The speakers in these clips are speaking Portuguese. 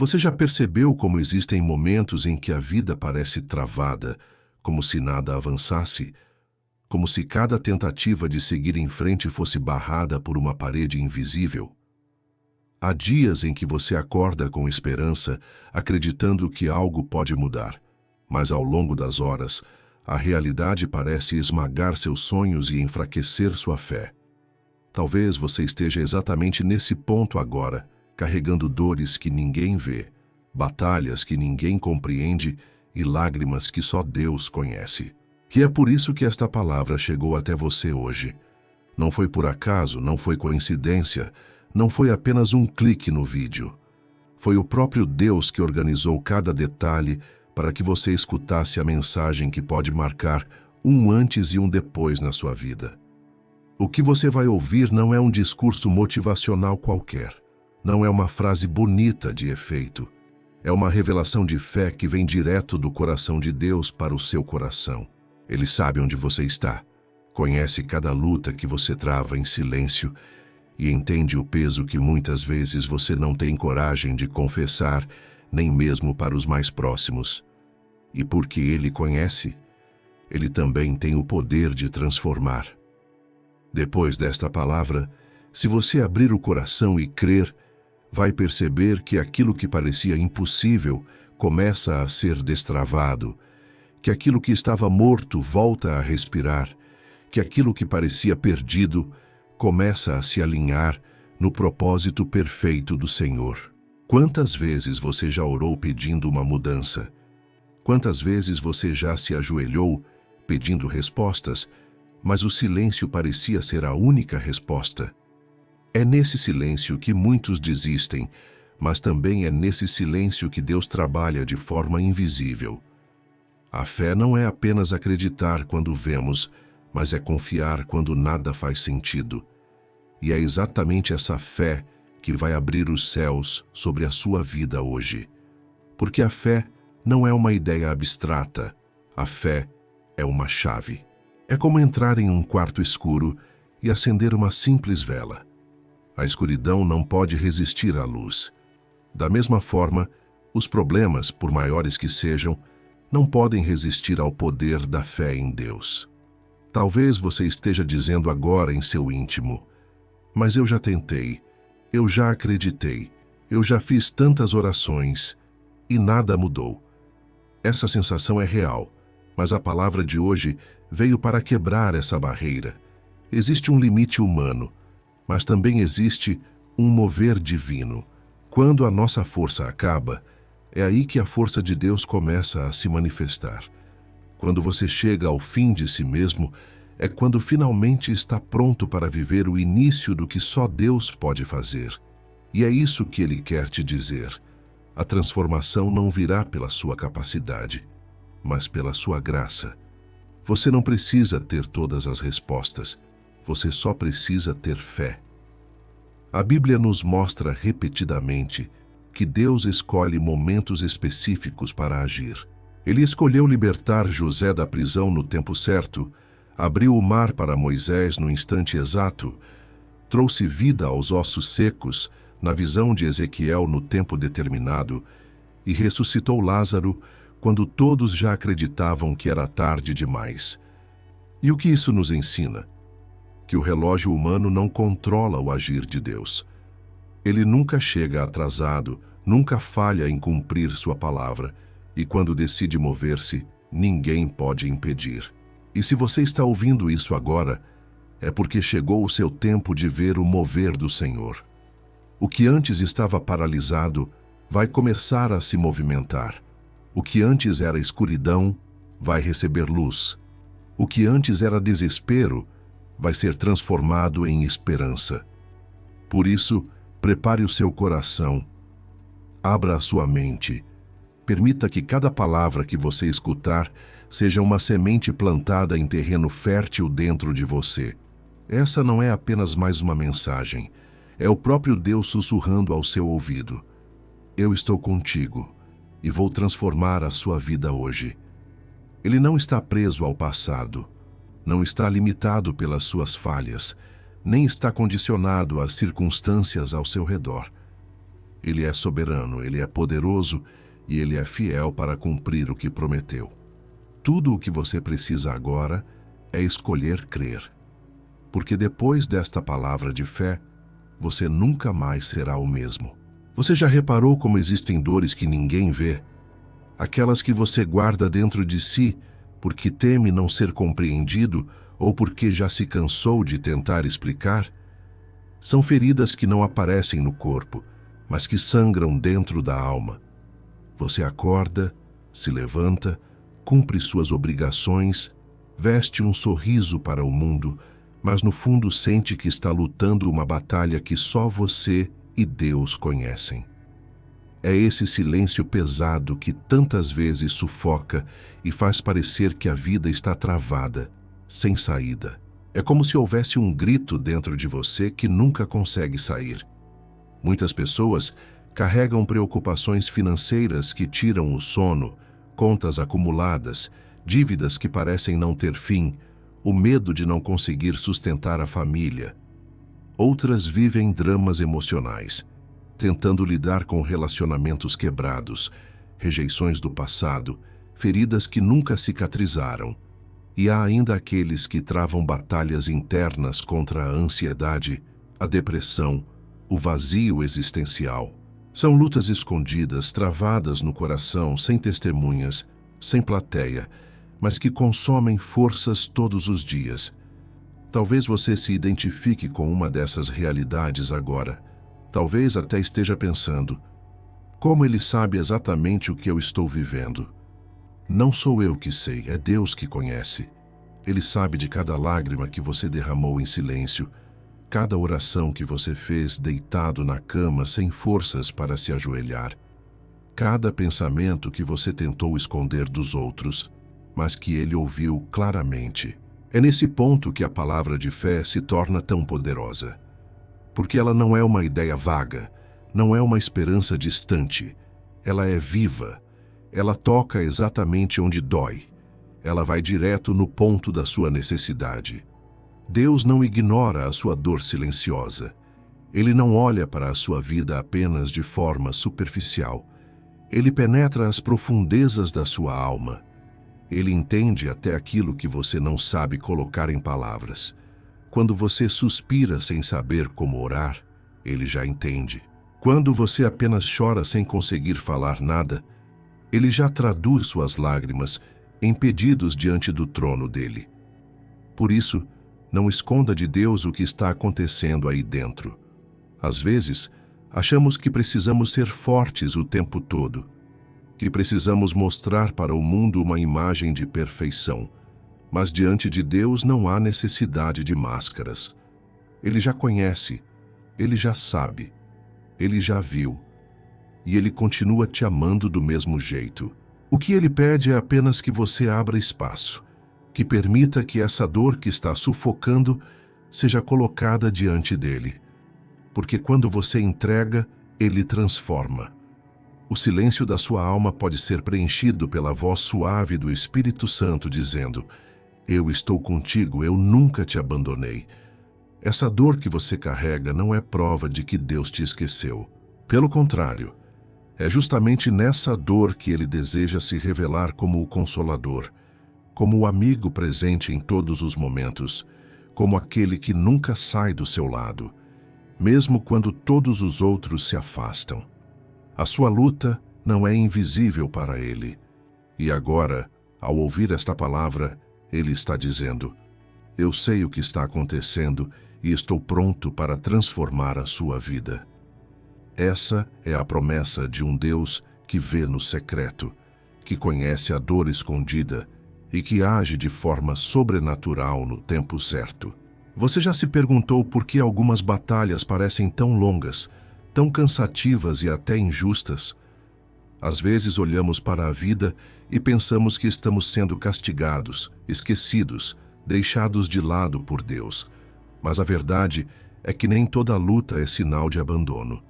Você já percebeu como existem momentos em que a vida parece travada, como se nada avançasse? Como se cada tentativa de seguir em frente fosse barrada por uma parede invisível? Há dias em que você acorda com esperança, acreditando que algo pode mudar, mas ao longo das horas, a realidade parece esmagar seus sonhos e enfraquecer sua fé. Talvez você esteja exatamente nesse ponto agora, carregando dores que ninguém vê, batalhas que ninguém compreende e lágrimas que só Deus conhece. E é por isso que esta palavra chegou até você hoje. Não foi por acaso, não foi coincidência, não foi apenas um clique no vídeo. Foi o próprio Deus que organizou cada detalhe para que você escutasse a mensagem que pode marcar um antes e um depois na sua vida. O que você vai ouvir não é um discurso motivacional qualquer. Não é uma frase bonita de efeito. É uma revelação de fé que vem direto do coração de Deus para o seu coração. Ele sabe onde você está, conhece cada luta que você trava em silêncio e entende o peso que muitas vezes você não tem coragem de confessar, nem mesmo para os mais próximos. E porque Ele conhece, Ele também tem o poder de transformar. Depois desta palavra, se você abrir o coração e crer, vai perceber que aquilo que parecia impossível começa a ser destravado, que aquilo que estava morto volta a respirar, que aquilo que parecia perdido começa a se alinhar no propósito perfeito do Senhor. Quantas vezes você já orou pedindo uma mudança? Quantas vezes você já se ajoelhou pedindo respostas, mas o silêncio parecia ser a única resposta? É nesse silêncio que muitos desistem, mas também é nesse silêncio que Deus trabalha de forma invisível. A fé não é apenas acreditar quando vemos, mas é confiar quando nada faz sentido. E é exatamente essa fé que vai abrir os céus sobre a sua vida hoje. Porque a fé não é uma ideia abstrata, a fé é uma chave. É como entrar em um quarto escuro e acender uma simples vela. A escuridão não pode resistir à luz. Da mesma forma, os problemas, por maiores que sejam, não podem resistir ao poder da fé em Deus. Talvez você esteja dizendo agora em seu íntimo: mas eu já tentei, eu já acreditei, eu já fiz tantas orações e nada mudou. Essa sensação é real, mas a palavra de hoje veio para quebrar essa barreira. Existe um limite humano, mas também existe um mover divino. Quando a nossa força acaba, é aí que a força de Deus começa a se manifestar. Quando você chega ao fim de si mesmo, é quando finalmente está pronto para viver o início do que só Deus pode fazer. E é isso que Ele quer te dizer. A transformação não virá pela sua capacidade, mas pela sua graça. Você não precisa ter todas as respostas, você só precisa ter fé. A Bíblia nos mostra repetidamente que Deus escolhe momentos específicos para agir. Ele escolheu libertar José da prisão no tempo certo, abriu o mar para Moisés no instante exato, trouxe vida aos ossos secos na visão de Ezequiel no tempo determinado e ressuscitou Lázaro quando todos já acreditavam que era tarde demais. E o que isso nos ensina? Que o relógio humano não controla o agir de Deus. Ele nunca chega atrasado, nunca falha em cumprir sua palavra, e quando decide mover-se, ninguém pode impedir. E se você está ouvindo isso agora, é porque chegou o seu tempo de ver o mover do Senhor. O que antes estava paralisado vai começar a se movimentar. O que antes era escuridão vai receber luz. O que antes era desespero vai ser transformado em esperança. Por isso, prepare o seu coração, abra a sua mente, permita que cada palavra que você escutar seja uma semente plantada em terreno fértil dentro de você. Essa não é apenas mais uma mensagem, é o próprio Deus sussurrando ao seu ouvido. Eu estou contigo e vou transformar a sua vida hoje. Ele não está preso ao passado, não está limitado pelas suas falhas, nem está condicionado às circunstâncias ao seu redor. Ele é soberano, Ele é poderoso e Ele é fiel para cumprir o que prometeu. Tudo o que você precisa agora é escolher crer. Porque depois desta palavra de fé, você nunca mais será o mesmo. Você já reparou como existem dores que ninguém vê? Aquelas que você guarda dentro de si porque teme não ser compreendido ou porque já se cansou de tentar explicar? São feridas que não aparecem no corpo, mas que sangram dentro da alma. Você acorda, se levanta, cumpre suas obrigações, veste um sorriso para o mundo, mas no fundo sente que está lutando uma batalha que só você e Deus conhecem. É esse silêncio pesado que tantas vezes sufoca e faz parecer que a vida está travada, sem saída. É como se houvesse um grito dentro de você que nunca consegue sair. Muitas pessoas carregam preocupações financeiras que tiram o sono, contas acumuladas, dívidas que parecem não ter fim, o medo de não conseguir sustentar a família. Outras vivem dramas emocionais, tentando lidar com relacionamentos quebrados, rejeições do passado, feridas que nunca cicatrizaram. E há ainda aqueles que travam batalhas internas contra a ansiedade, a depressão, o vazio existencial. São lutas escondidas, travadas no coração, sem testemunhas, sem plateia, mas que consomem forças todos os dias. Talvez você se identifique com uma dessas realidades agora. Talvez até esteja pensando: como ele sabe exatamente o que eu estou vivendo? Não sou eu que sei, é Deus que conhece. Ele sabe de cada lágrima que você derramou em silêncio, cada oração que você fez deitado na cama sem forças para se ajoelhar, cada pensamento que você tentou esconder dos outros, mas que ele ouviu claramente. É nesse ponto que a palavra de fé se torna tão poderosa. Porque ela não é uma ideia vaga, não é uma esperança distante. Ela é viva. Ela toca exatamente onde dói. Ela vai direto no ponto da sua necessidade. Deus não ignora a sua dor silenciosa. Ele não olha para a sua vida apenas de forma superficial. Ele penetra as profundezas da sua alma. Ele entende até aquilo que você não sabe colocar em palavras. Quando você suspira sem saber como orar, ele já entende. Quando você apenas chora sem conseguir falar nada, ele já traduz suas lágrimas em pedidos diante do trono dele. Por isso, não esconda de Deus o que está acontecendo aí dentro. Às vezes, achamos que precisamos ser fortes o tempo todo, que precisamos mostrar para o mundo uma imagem de perfeição. Mas diante de Deus não há necessidade de máscaras. Ele já conhece, ele já sabe, ele já viu. E ele continua te amando do mesmo jeito. O que ele pede é apenas que você abra espaço, que permita que essa dor que está sufocando seja colocada diante dele. Porque quando você entrega, ele transforma. O silêncio da sua alma pode ser preenchido pela voz suave do Espírito Santo dizendo: eu estou contigo, eu nunca te abandonei. Essa dor que você carrega não é prova de que Deus te esqueceu. Pelo contrário, é justamente nessa dor que ele deseja se revelar como o Consolador, como o amigo presente em todos os momentos, como aquele que nunca sai do seu lado, mesmo quando todos os outros se afastam. A sua luta não é invisível para ele. E agora, ao ouvir esta palavra, ele está dizendo: eu sei o que está acontecendo e estou pronto para transformar a sua vida. Essa é a promessa de um Deus que vê no secreto, que conhece a dor escondida e que age de forma sobrenatural no tempo certo. Você já se perguntou por que algumas batalhas parecem tão longas, tão cansativas e até injustas? Às vezes olhamos para a vida e pensamos que estamos sendo castigados, esquecidos, deixados de lado por Deus. Mas a verdade é que nem toda luta é sinal de abandono.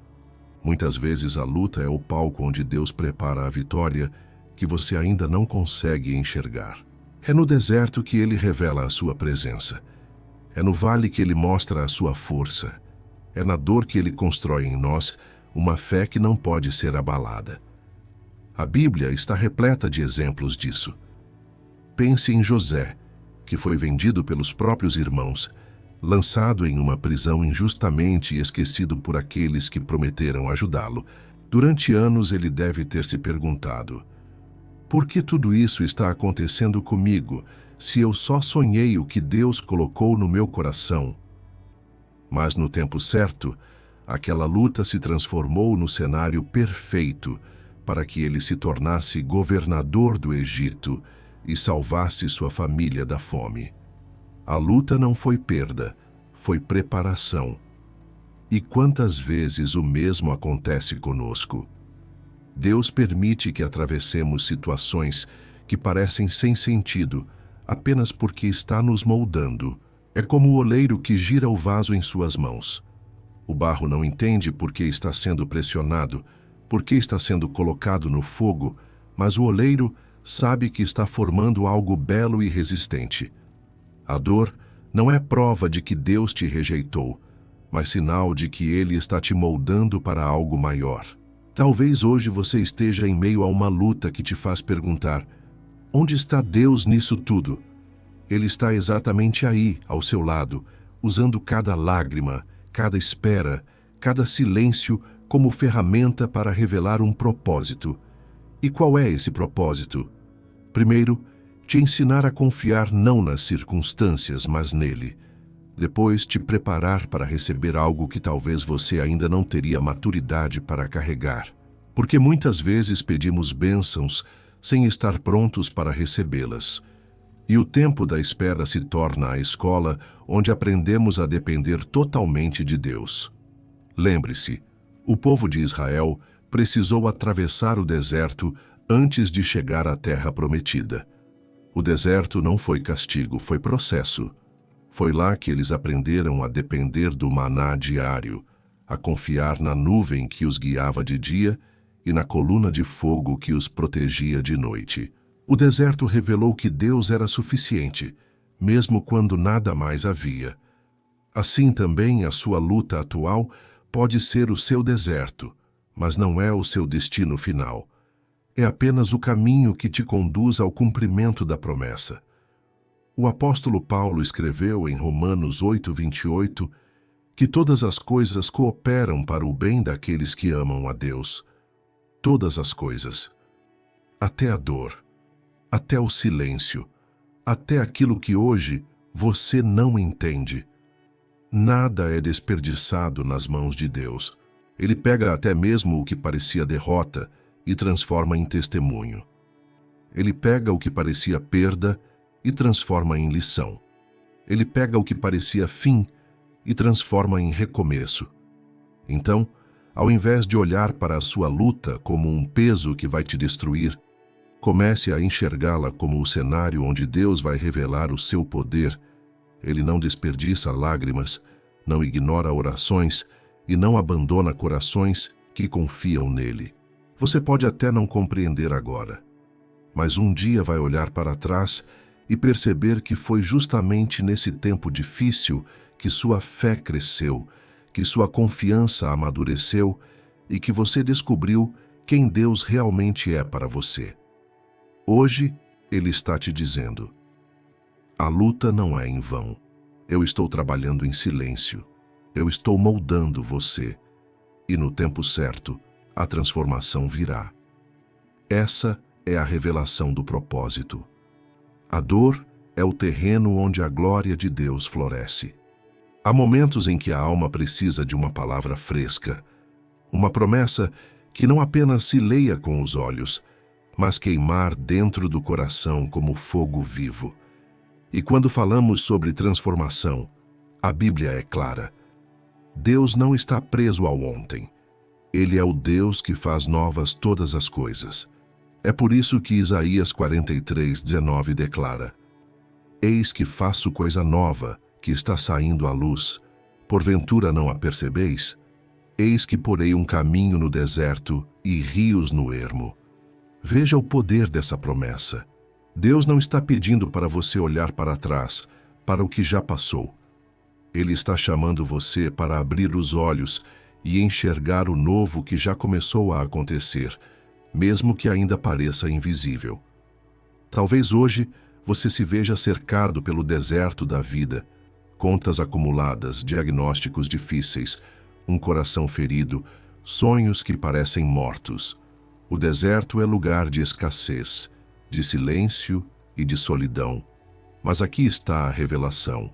Muitas vezes a luta é o palco onde Deus prepara a vitória que você ainda não consegue enxergar. É no deserto que Ele revela a sua presença. É no vale que Ele mostra a sua força. É na dor que Ele constrói em nós uma fé que não pode ser abalada. A Bíblia está repleta de exemplos disso. Pense em José, que foi vendido pelos próprios irmãos, lançado em uma prisão injustamente e esquecido por aqueles que prometeram ajudá-lo. Durante anos ele deve ter se perguntado: por que tudo isso está acontecendo comigo, se eu só sonhei o que Deus colocou no meu coração? Mas no tempo certo, aquela luta se transformou no cenário perfeito para que ele se tornasse governador do Egito e salvasse sua família da fome. A luta não foi perda, foi preparação. E quantas vezes o mesmo acontece conosco? Deus permite que atravessemos situações que parecem sem sentido, apenas porque está nos moldando. É como o oleiro que gira o vaso em suas mãos. O barro não entende por que está sendo pressionado, por que está sendo colocado no fogo, mas o oleiro sabe que está formando algo belo e resistente. A dor não é prova de que Deus te rejeitou, mas sinal de que Ele está te moldando para algo maior. Talvez hoje você esteja em meio a uma luta que te faz perguntar: onde está Deus nisso tudo? Ele está exatamente aí, ao seu lado, usando cada lágrima, cada espera, cada silêncio como ferramenta para revelar um propósito. E qual é esse propósito? Primeiro, te ensinar a confiar não nas circunstâncias, mas nele. Depois, te preparar para receber algo que talvez você ainda não teria maturidade para carregar. Porque muitas vezes pedimos bênçãos sem estar prontos para recebê-las. E o tempo da espera se torna a escola onde aprendemos a depender totalmente de Deus. Lembre-se, o povo de Israel precisou atravessar o deserto antes de chegar à terra prometida. O deserto não foi castigo, foi processo. Foi lá que eles aprenderam a depender do maná diário, a confiar na nuvem que os guiava de dia e na coluna de fogo que os protegia de noite. O deserto revelou que Deus era suficiente, mesmo quando nada mais havia. Assim também a sua luta atual pode ser o seu deserto, mas não é o seu destino final. É apenas o caminho que te conduz ao cumprimento da promessa. O apóstolo Paulo escreveu em Romanos 8:28 que todas as coisas cooperam para o bem daqueles que amam a Deus. Todas as coisas. Até a dor. Até o silêncio, até aquilo que hoje você não entende. Nada é desperdiçado nas mãos de Deus. Ele pega até mesmo o que parecia derrota e transforma em testemunho. Ele pega o que parecia perda e transforma em lição. Ele pega o que parecia fim e transforma em recomeço. Então, ao invés de olhar para a sua luta como um peso que vai te destruir, comece a enxergá-la como o cenário onde Deus vai revelar o seu poder. Ele não desperdiça lágrimas, não ignora orações e não abandona corações que confiam nele. Você pode até não compreender agora, mas um dia vai olhar para trás e perceber que foi justamente nesse tempo difícil que sua fé cresceu, que sua confiança amadureceu e que você descobriu quem Deus realmente é para você. Hoje, Ele está te dizendo: a luta não é em vão. Eu estou trabalhando em silêncio. Eu estou moldando você. E no tempo certo, a transformação virá. Essa é a revelação do propósito. A dor é o terreno onde a glória de Deus floresce. Há momentos em que a alma precisa de uma palavra fresca, uma promessa que não apenas se leia com os olhos, mas queimar dentro do coração como fogo vivo. E quando falamos sobre transformação, a Bíblia é clara. Deus não está preso ao ontem. Ele é o Deus que faz novas todas as coisas. É por isso que Isaías 43:19 declara: eis que faço coisa nova, que está saindo à luz. Porventura não a percebeis? Eis que porei um caminho no deserto e rios no ermo. Veja o poder dessa promessa. Deus não está pedindo para você olhar para trás, para o que já passou. Ele está chamando você para abrir os olhos e enxergar o novo que já começou a acontecer, mesmo que ainda pareça invisível. Talvez hoje você se veja cercado pelo deserto da vida, contas acumuladas, diagnósticos difíceis, um coração ferido, sonhos que parecem mortos. O deserto é lugar de escassez, de silêncio e de solidão. Mas aqui está a revelação.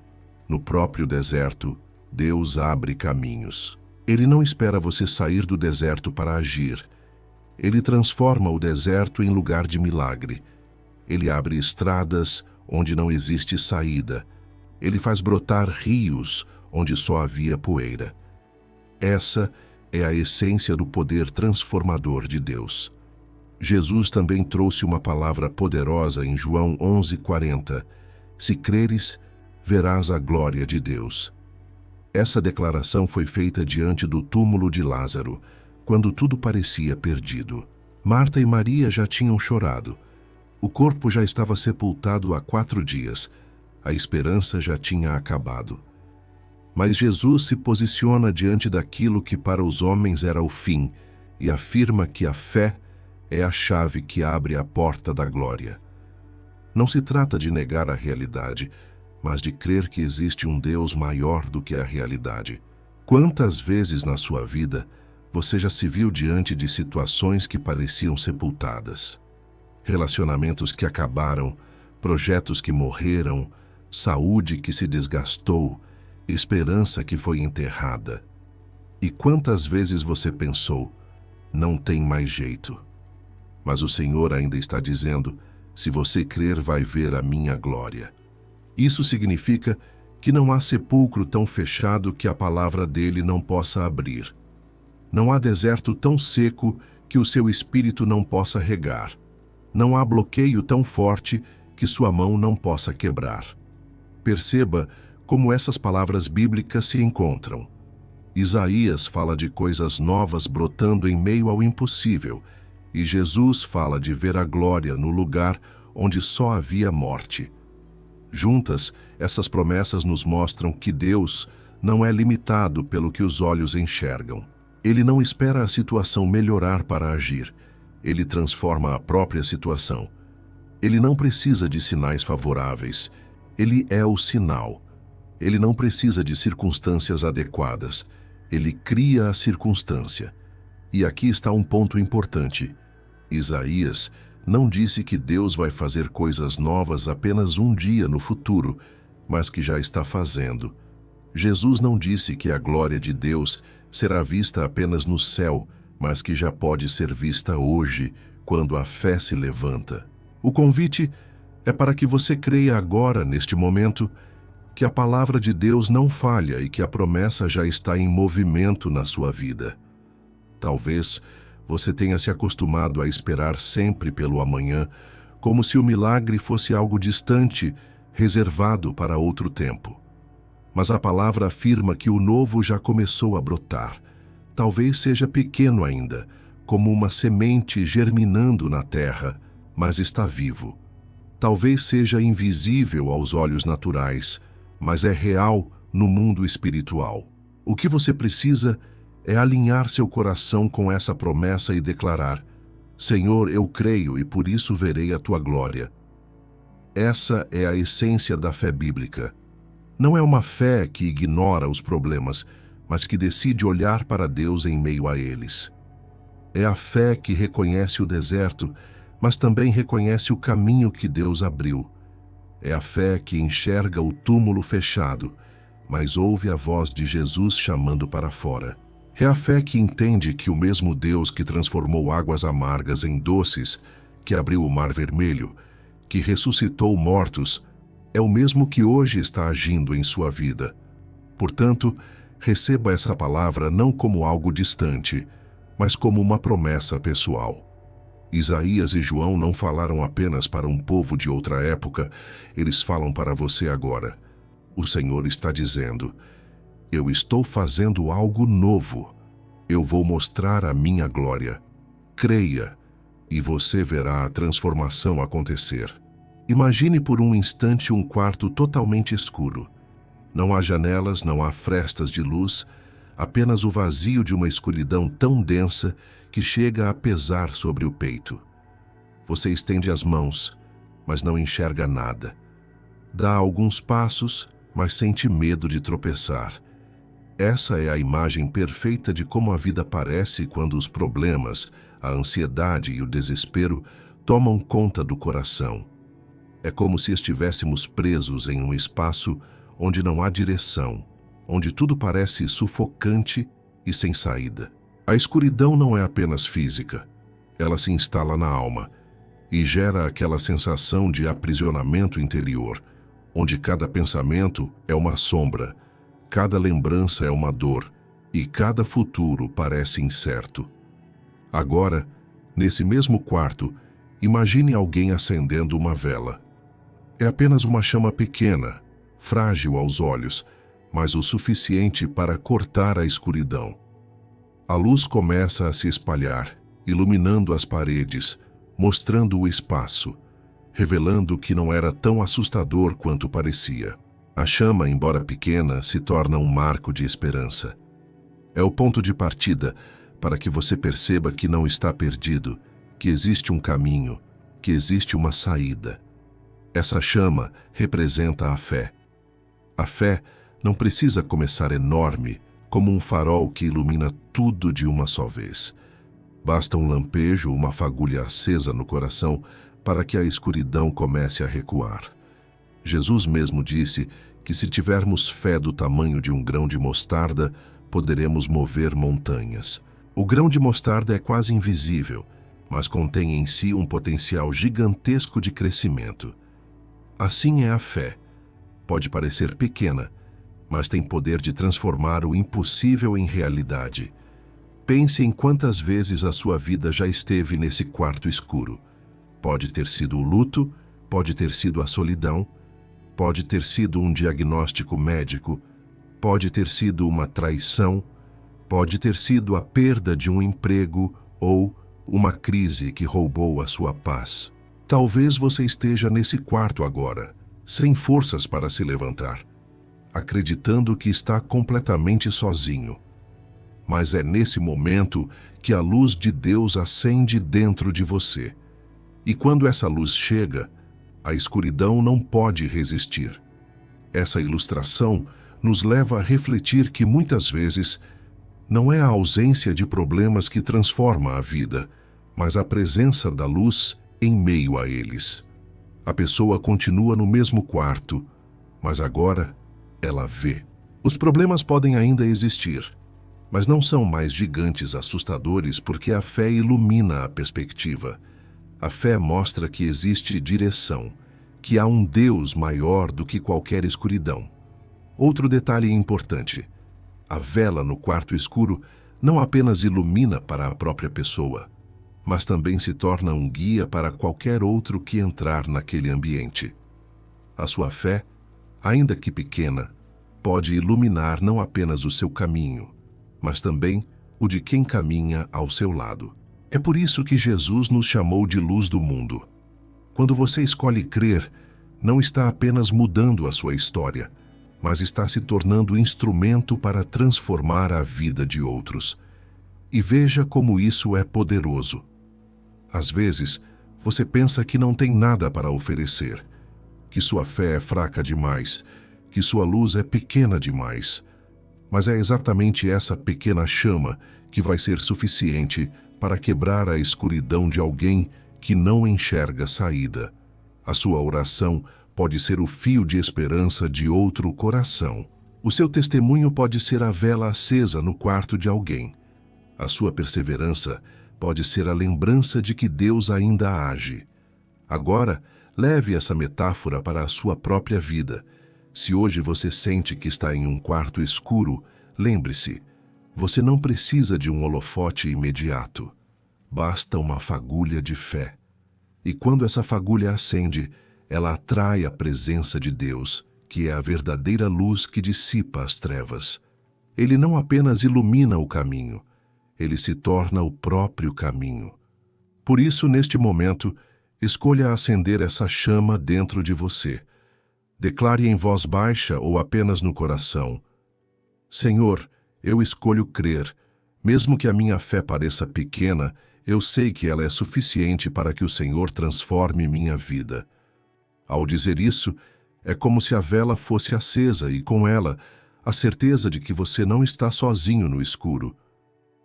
No próprio deserto, Deus abre caminhos. Ele não espera você sair do deserto para agir. Ele transforma o deserto em lugar de milagre. Ele abre estradas onde não existe saída. Ele faz brotar rios onde só havia poeira. Essa é a essência do poder transformador de Deus. Jesus também trouxe uma palavra poderosa em João 11:40. Se creres, verás a glória de Deus. Essa declaração foi feita diante do túmulo de Lázaro, quando tudo parecia perdido. Marta e Maria já tinham chorado. O corpo já estava sepultado há 4 dias. A esperança já tinha acabado. Mas Jesus se posiciona diante daquilo que para os homens era o fim e afirma que a fé é a chave que abre a porta da glória. Não se trata de negar a realidade, mas de crer que existe um Deus maior do que a realidade. Quantas vezes na sua vida você já se viu diante de situações que pareciam sepultadas? Relacionamentos que acabaram, projetos que morreram, saúde que se desgastou, esperança que foi enterrada. E quantas vezes você pensou, não tem mais jeito? Mas o Senhor ainda está dizendo, se você crer vai ver a minha glória. Isso significa que não há sepulcro tão fechado que a palavra dele não possa abrir. Não há deserto tão seco que o seu espírito não possa regar. Não há bloqueio tão forte que sua mão não possa quebrar. Perceba como essas palavras bíblicas se encontram. Isaías fala de coisas novas brotando em meio ao impossível, e Jesus fala de ver a glória no lugar onde só havia morte. Juntas, essas promessas nos mostram que Deus não é limitado pelo que os olhos enxergam. Ele não espera a situação melhorar para agir. Ele transforma a própria situação. Ele não precisa de sinais favoráveis. Ele é o sinal. Ele não precisa de circunstâncias adequadas. Ele cria a circunstância. E aqui está um ponto importante. Isaías não disse que Deus vai fazer coisas novas apenas um dia no futuro, mas que já está fazendo. Jesus não disse que a glória de Deus será vista apenas no céu, mas que já pode ser vista hoje, quando a fé se levanta. O convite é para que você creia agora, neste momento, que a palavra de Deus não falha e que a promessa já está em movimento na sua vida. Talvez você tenha se acostumado a esperar sempre pelo amanhã, como se o milagre fosse algo distante, reservado para outro tempo. Mas a palavra afirma que o novo já começou a brotar. Talvez seja pequeno ainda, como uma semente germinando na terra, mas está vivo. Talvez seja invisível aos olhos naturais, mas é real no mundo espiritual. O que você precisa é alinhar seu coração com essa promessa e declarar: Senhor, eu creio e por isso verei a tua glória. Essa é a essência da fé bíblica. Não é uma fé que ignora os problemas, mas que decide olhar para Deus em meio a eles. É a fé que reconhece o deserto, mas também reconhece o caminho que Deus abriu. É a fé que enxerga o túmulo fechado, mas ouve a voz de Jesus chamando para fora. É a fé que entende que o mesmo Deus que transformou águas amargas em doces, que abriu o Mar Vermelho, que ressuscitou mortos, é o mesmo que hoje está agindo em sua vida. Portanto, receba essa palavra não como algo distante, mas como uma promessa pessoal. Isaías e João não falaram apenas para um povo de outra época, eles falam para você agora. O Senhor está dizendo: eu estou fazendo algo novo. Eu vou mostrar a minha glória. Creia, e você verá a transformação acontecer. Imagine por um instante um quarto totalmente escuro. Não há janelas, não há frestas de luz, apenas o vazio de uma escuridão tão densa que chega a pesar sobre o peito. Você estende as mãos, mas não enxerga nada. Dá alguns passos, mas sente medo de tropeçar. Essa é a imagem perfeita de como a vida parece quando os problemas, a ansiedade e o desespero tomam conta do coração. É como se estivéssemos presos em um espaço onde não há direção, onde tudo parece sufocante e sem saída. A escuridão não é apenas física, ela se instala na alma e gera aquela sensação de aprisionamento interior, onde cada pensamento é uma sombra, cada lembrança é uma dor e cada futuro parece incerto. Agora, nesse mesmo quarto, imagine alguém acendendo uma vela. É apenas uma chama pequena, frágil aos olhos, mas o suficiente para cortar a escuridão. A luz começa a se espalhar, iluminando as paredes, mostrando o espaço, revelando que não era tão assustador quanto parecia. A chama, embora pequena, se torna um marco de esperança. É o ponto de partida para que você perceba que não está perdido, que existe um caminho, que existe uma saída. Essa chama representa a fé. A fé não precisa começar enorme, como um farol que ilumina tudo de uma só vez. Basta um lampejo, uma fagulha acesa no coração para que a escuridão comece a recuar. Jesus mesmo disse que se tivermos fé do tamanho de um grão de mostarda, poderemos mover montanhas. O grão de mostarda é quase invisível, mas contém em si um potencial gigantesco de crescimento. Assim é a fé. Pode parecer pequena, mas tem poder de transformar o impossível em realidade. Pense em quantas vezes a sua vida já esteve nesse quarto escuro. Pode ter sido o luto, pode ter sido a solidão, pode ter sido um diagnóstico médico, pode ter sido uma traição, pode ter sido a perda de um emprego ou uma crise que roubou a sua paz. Talvez você esteja nesse quarto agora, sem forças para se levantar, acreditando que está completamente sozinho. Mas é nesse momento que a luz de Deus acende dentro de você. E quando essa luz chega, a escuridão não pode resistir. Essa ilustração nos leva a refletir que muitas vezes não é a ausência de problemas que transforma a vida, mas a presença da luz em meio a eles. A pessoa continua no mesmo quarto, mas agora ela vê. Os problemas podem ainda existir, mas não são mais gigantes assustadores porque a fé ilumina a perspectiva. A fé mostra que existe direção, que há um Deus maior do que qualquer escuridão. Outro detalhe importante: a vela no quarto escuro não apenas ilumina para a própria pessoa, mas também se torna um guia para qualquer outro que entrar naquele ambiente. A sua fé, ainda que pequena, pode iluminar não apenas o seu caminho, mas também o de quem caminha ao seu lado. É por isso que Jesus nos chamou de luz do mundo. Quando você escolhe crer, não está apenas mudando a sua história, mas está se tornando instrumento para transformar a vida de outros. E veja como isso é poderoso. Às vezes, você pensa que não tem nada para oferecer, que sua fé é fraca demais, que sua luz é pequena demais. Mas é exatamente essa pequena chama que vai ser suficiente para quebrar a escuridão de alguém que não enxerga saída. A sua oração pode ser o fio de esperança de outro coração. O seu testemunho pode ser a vela acesa no quarto de alguém. A sua perseverança pode ser a lembrança de que Deus ainda age. Agora, leve essa metáfora para a sua própria vida. Se hoje você sente que está em um quarto escuro, lembre-se, você não precisa de um holofote imediato. Basta uma fagulha de fé. E quando essa fagulha acende, ela atrai a presença de Deus, que é a verdadeira luz que dissipa as trevas. Ele não apenas ilumina o caminho, ele se torna o próprio caminho. Por isso, neste momento, escolha acender essa chama dentro de você. Declare em voz baixa ou apenas no coração: Senhor, Eu escolho crer. Mesmo que a minha fé pareça pequena, eu sei que ela é suficiente para que o Senhor transforme minha vida. Ao dizer isso, é como se a vela fosse acesa e, com ela, a certeza de que você não está sozinho no escuro.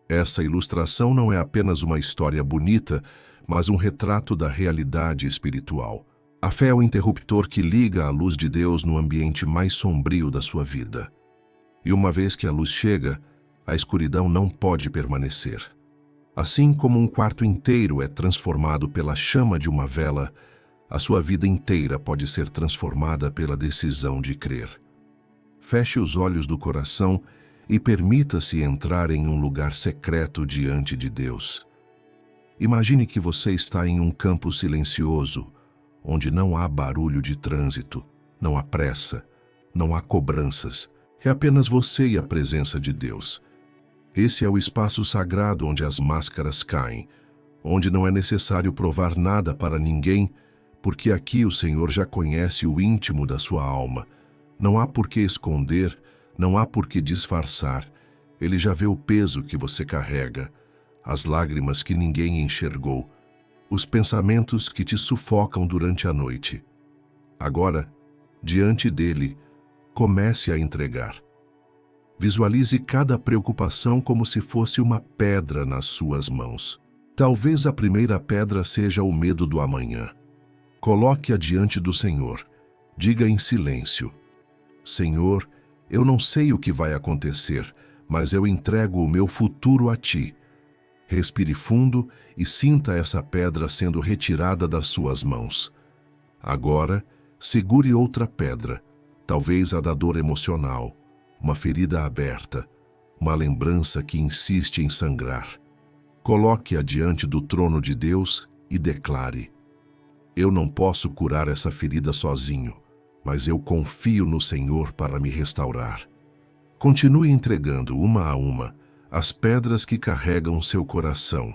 Essa ilustração não é apenas uma história bonita, mas um retrato da realidade espiritual. A fé é o interruptor que liga a luz de Deus no ambiente mais sombrio da sua vida. E uma vez que a luz chega, a escuridão não pode permanecer. Assim como um quarto inteiro é transformado pela chama de uma vela, a sua vida inteira pode ser transformada pela decisão de crer. Feche os olhos do coração e permita-se entrar em um lugar secreto diante de Deus. Imagine que você está em um campo silencioso, onde não há barulho de trânsito, não há pressa, não há cobranças. É apenas você e a presença de Deus. Esse é o espaço sagrado onde as máscaras caem, onde não é necessário provar nada para ninguém, porque aqui o Senhor já conhece o íntimo da sua alma. Não há por que esconder, não há por que disfarçar. Ele já vê o peso que você carrega, as lágrimas que ninguém enxergou, os pensamentos que te sufocam durante a noite. Agora, diante dele, comece a entregar. Visualize cada preocupação como se fosse uma pedra nas suas mãos. Talvez a primeira pedra seja o medo do amanhã. Coloque-a diante do Senhor. Diga em silêncio: Senhor, eu não sei o que vai acontecer, mas eu entrego o meu futuro a Ti. Respire fundo e sinta essa pedra sendo retirada das suas mãos. Agora, segure outra pedra, talvez a da dor emocional, uma ferida aberta, uma lembrança que insiste em sangrar. Coloque-a diante do trono de Deus e declare: eu não posso curar essa ferida sozinho, mas eu confio no Senhor para me restaurar. Continue entregando uma a uma as pedras que carregam seu coração.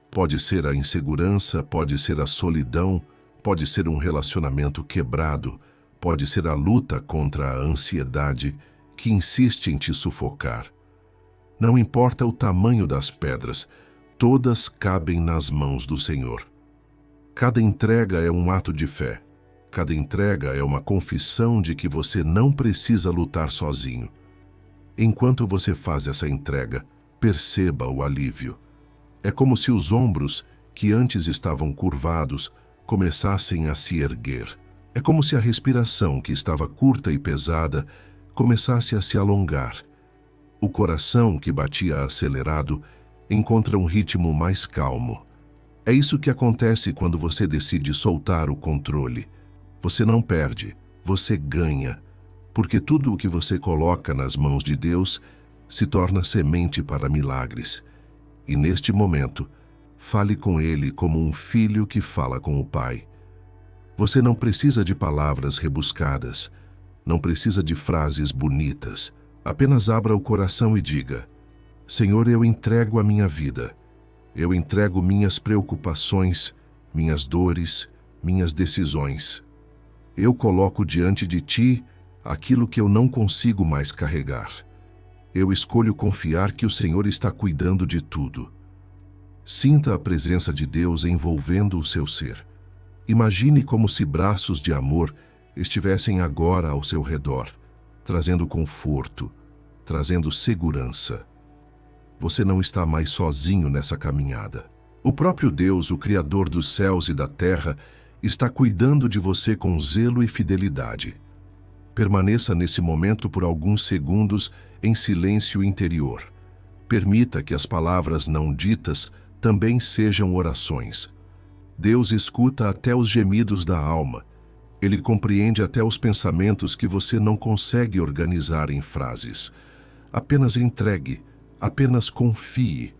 Pode ser a insegurança, pode ser a solidão, pode ser um relacionamento quebrado, pode ser a luta contra a ansiedade que insiste em te sufocar. Não importa o tamanho das pedras, todas cabem nas mãos do Senhor. Cada entrega é um ato de fé. Cada entrega é uma confissão de que você não precisa lutar sozinho. Enquanto você faz essa entrega, perceba o alívio. É como se os ombros, que antes estavam curvados, começassem a se erguer. É como se a respiração, que estava curta e pesada, começasse a se alongar. O coração, que batia acelerado, encontra um ritmo mais calmo. É isso que acontece quando você decide soltar o controle. Você não perde, você ganha, porque tudo o que você coloca nas mãos de Deus se torna semente para milagres. E neste momento, fale com Ele como um filho que fala com o Pai. Você não precisa de palavras rebuscadas, não precisa de frases bonitas. Apenas abra o coração e diga: Senhor, eu entrego a minha vida. Eu entrego minhas preocupações, minhas dores, minhas decisões. Eu coloco diante de Ti aquilo que eu não consigo mais carregar. Eu escolho confiar que o Senhor está cuidando de tudo. Sinta a presença de Deus envolvendo o seu ser. Imagine como se braços de amor estivessem agora ao seu redor, trazendo conforto, trazendo segurança. Você não está mais sozinho nessa caminhada. O próprio Deus, o Criador dos céus e da terra, está cuidando de você com zelo e fidelidade. Permaneça nesse momento por alguns segundos em silêncio interior. Permita que as palavras não ditas também sejam orações. Deus escuta até os gemidos da alma. Ele compreende até os pensamentos que você não consegue organizar em frases. Apenas entregue, apenas confie.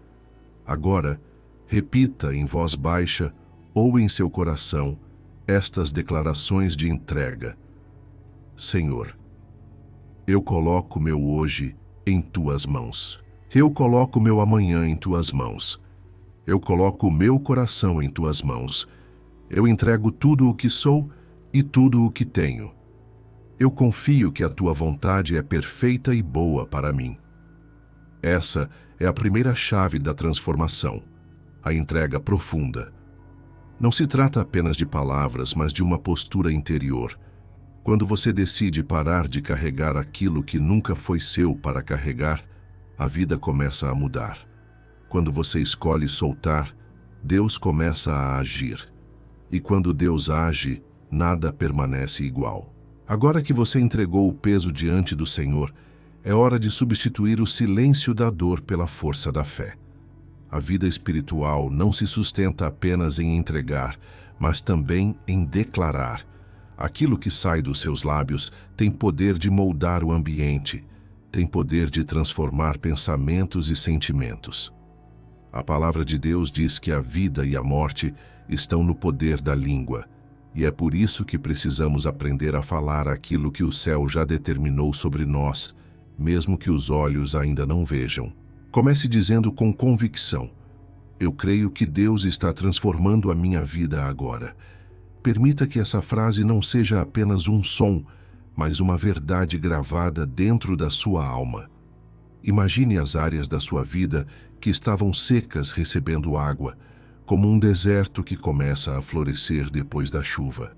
Agora, repita em voz baixa ou em seu coração estas declarações de entrega. Senhor, eu coloco meu hoje em Tuas mãos. Eu coloco meu amanhã em Tuas mãos. Eu coloco o meu coração em Tuas mãos. Eu entrego tudo o que sou e tudo o que tenho. Eu confio que a Tua vontade é perfeita e boa para mim. Essa é a primeira chave da transformação, a entrega profunda. Não se trata apenas de palavras, mas de uma postura interior. Quando você decide parar de carregar aquilo que nunca foi seu para carregar, a vida começa a mudar. Quando você escolhe soltar, Deus começa a agir. E quando Deus age, nada permanece igual. Agora que você entregou o peso diante do Senhor, é hora de substituir o silêncio da dor pela força da fé. A vida espiritual não se sustenta apenas em entregar, mas também em declarar. Aquilo que sai dos seus lábios tem poder de moldar o ambiente, tem poder de transformar pensamentos e sentimentos. A palavra de Deus diz que a vida e a morte estão no poder da língua, e é por isso que precisamos aprender a falar aquilo que o céu já determinou sobre nós, mesmo que os olhos ainda não vejam. Comece dizendo com convicção: eu creio que Deus está transformando a minha vida agora. Permita que essa frase não seja apenas um som, mas uma verdade gravada dentro da sua alma. Imagine as áreas da sua vida que estavam secas recebendo água, como um deserto que começa a florescer depois da chuva.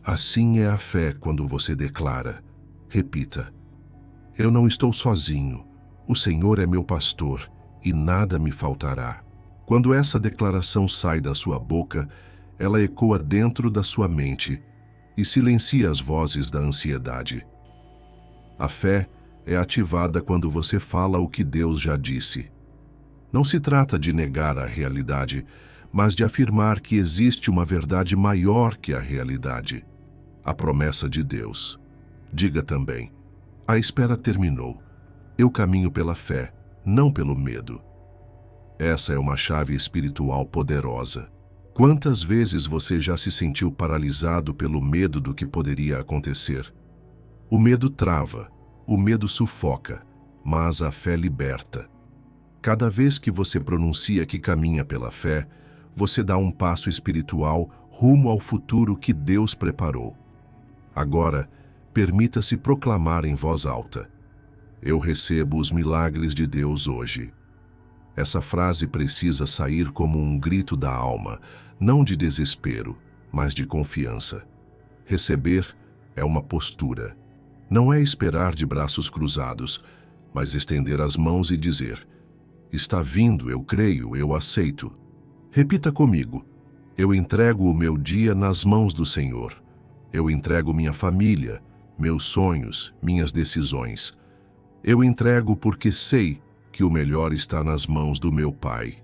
Assim é a fé quando você declara. Repita: eu não estou sozinho, o Senhor é meu pastor e nada me faltará. Quando essa declaração sai da sua boca, ela ecoa dentro da sua mente e silencia as vozes da ansiedade. A fé é ativada quando você fala o que Deus já disse. Não se trata de negar a realidade, mas de afirmar que existe uma verdade maior que a realidade, a promessa de Deus. Diga também: a espera terminou. Eu caminho pela fé, não pelo medo. Essa é uma chave espiritual poderosa. Quantas vezes você já se sentiu paralisado pelo medo do que poderia acontecer? O medo trava, o medo sufoca, mas a fé liberta. Cada vez que você pronuncia que caminha pela fé, você dá um passo espiritual rumo ao futuro que Deus preparou. Agora, permita-se proclamar em voz alta: eu recebo os milagres de Deus hoje. Essa frase precisa sair como um grito da alma, não de desespero, mas de confiança. Receber é uma postura. Não é esperar de braços cruzados, mas estender as mãos e dizer: está vindo, eu creio, eu aceito. Repita comigo: eu entrego o meu dia nas mãos do Senhor. Eu entrego minha família, meus sonhos, minhas decisões. Eu entrego porque sei que o melhor está nas mãos do meu Pai.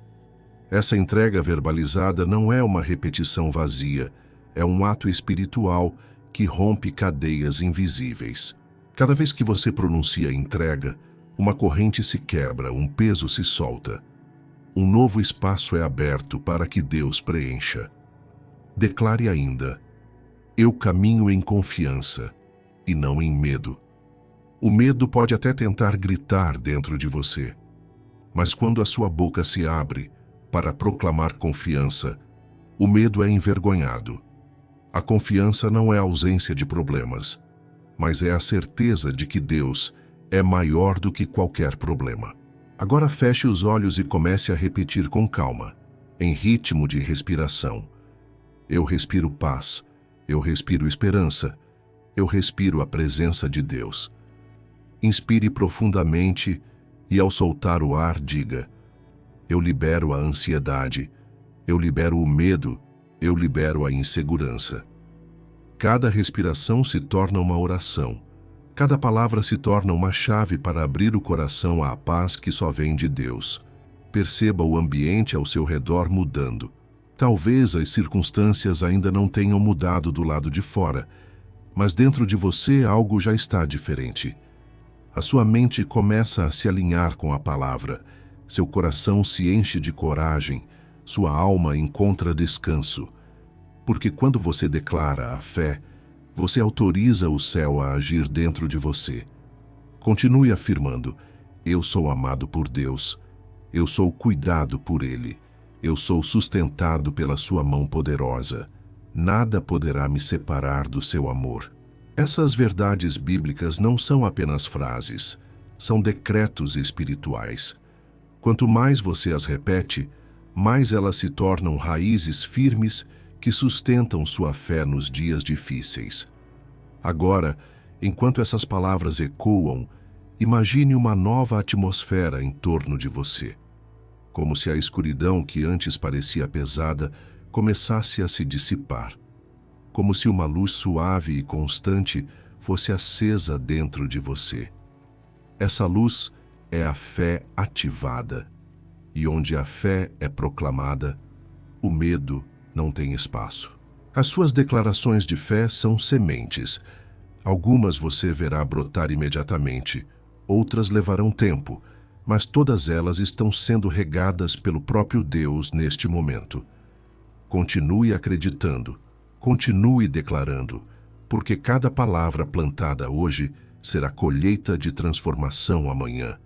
Essa entrega verbalizada não é uma repetição vazia, é um ato espiritual que rompe cadeias invisíveis. Cada vez que você pronuncia entrega, uma corrente se quebra, um peso se solta. Um novo espaço é aberto para que Deus preencha. Declare ainda: eu caminho em confiança e não em medo. O medo pode até tentar gritar dentro de você, mas quando a sua boca se abre para proclamar confiança, o medo é envergonhado. A confiança não é a ausência de problemas, mas é a certeza de que Deus é maior do que qualquer problema. Agora feche os olhos e comece a repetir com calma, em ritmo de respiração: eu respiro paz, eu respiro esperança, eu respiro a presença de Deus. Inspire profundamente e, ao soltar o ar, diga: eu libero a ansiedade, eu libero o medo, eu libero a insegurança. Cada respiração se torna uma oração. Cada palavra se torna uma chave para abrir o coração à paz que só vem de Deus. Perceba o ambiente ao seu redor mudando. Talvez as circunstâncias ainda não tenham mudado do lado de fora, mas dentro de você algo já está diferente. A sua mente começa a se alinhar com a palavra, seu coração se enche de coragem, sua alma encontra descanso. Porque quando você declara a fé, você autoriza o céu a agir dentro de você. Continue afirmando: eu sou amado por Deus, eu sou cuidado por Ele, eu sou sustentado pela sua mão poderosa. Nada poderá me separar do seu amor. Essas verdades bíblicas não são apenas frases, são decretos espirituais. Quanto mais você as repete, mais elas se tornam raízes firmes que sustentam sua fé nos dias difíceis. Agora, enquanto essas palavras ecoam, imagine uma nova atmosfera em torno de você, como se a escuridão que antes parecia pesada começasse a se dissipar, como se uma luz suave e constante fosse acesa dentro de você. Essa luz é a fé ativada, e onde a fé é proclamada, o medo não tem espaço. As suas declarações de fé são sementes. Algumas você verá brotar imediatamente, outras levarão tempo, mas todas elas estão sendo regadas pelo próprio Deus neste momento. Continue acreditando, continue declarando, porque cada palavra plantada hoje será colheita de transformação amanhã.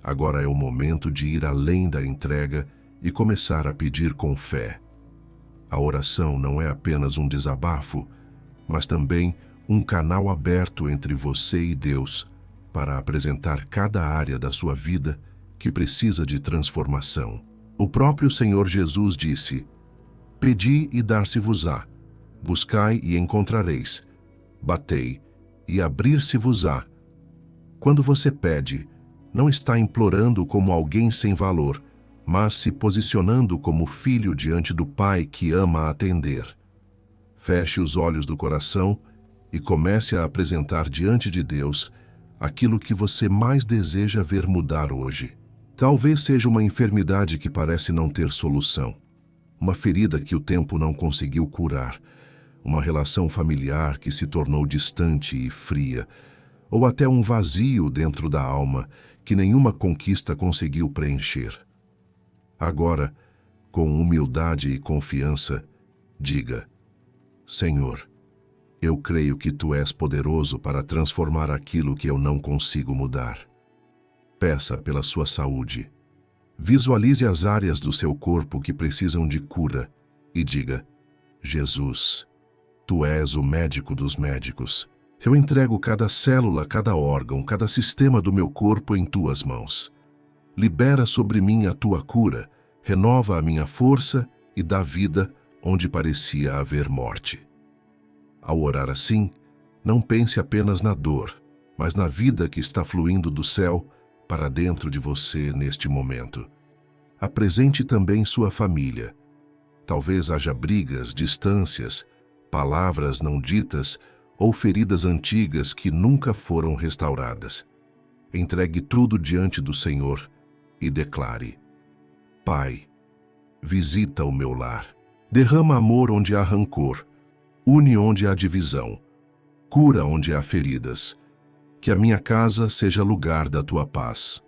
Agora é o momento de ir além da entrega e começar a pedir com fé. A oração não é apenas um desabafo, mas também um canal aberto entre você e Deus para apresentar cada área da sua vida que precisa de transformação. O próprio Senhor Jesus disse: "Pedi e dar-se-vos-á, buscai e encontrareis, batei e abrir-se-vos-á." Quando você pede, não está implorando como alguém sem valor, mas se posicionando como filho diante do Pai que ama atender. Feche os olhos do coração e comece a apresentar diante de Deus aquilo que você mais deseja ver mudar hoje. Talvez seja uma enfermidade que parece não ter solução, uma ferida que o tempo não conseguiu curar, uma relação familiar que se tornou distante e fria, ou até um vazio dentro da alma que nenhuma conquista conseguiu preencher. Agora, com humildade e confiança, diga: "Senhor, eu creio que Tu és poderoso para transformar aquilo que eu não consigo mudar." Peça pela sua saúde. Visualize as áreas do seu corpo que precisam de cura e diga: "Jesus, Tu és o médico dos médicos. Eu entrego cada célula, cada órgão, cada sistema do meu corpo em Tuas mãos. Libera sobre mim a Tua cura, renova a minha força e dá vida onde parecia haver morte." Ao orar assim, não pense apenas na dor, mas na vida que está fluindo do céu para dentro de você neste momento. Apresente também sua família. Talvez haja brigas, distâncias, palavras não ditas ou feridas antigas que nunca foram restauradas. Entregue tudo diante do Senhor e declare: "Pai, visita o meu lar. Derrama amor onde há rancor, une onde há divisão, cura onde há feridas. Que a minha casa seja lugar da Tua paz."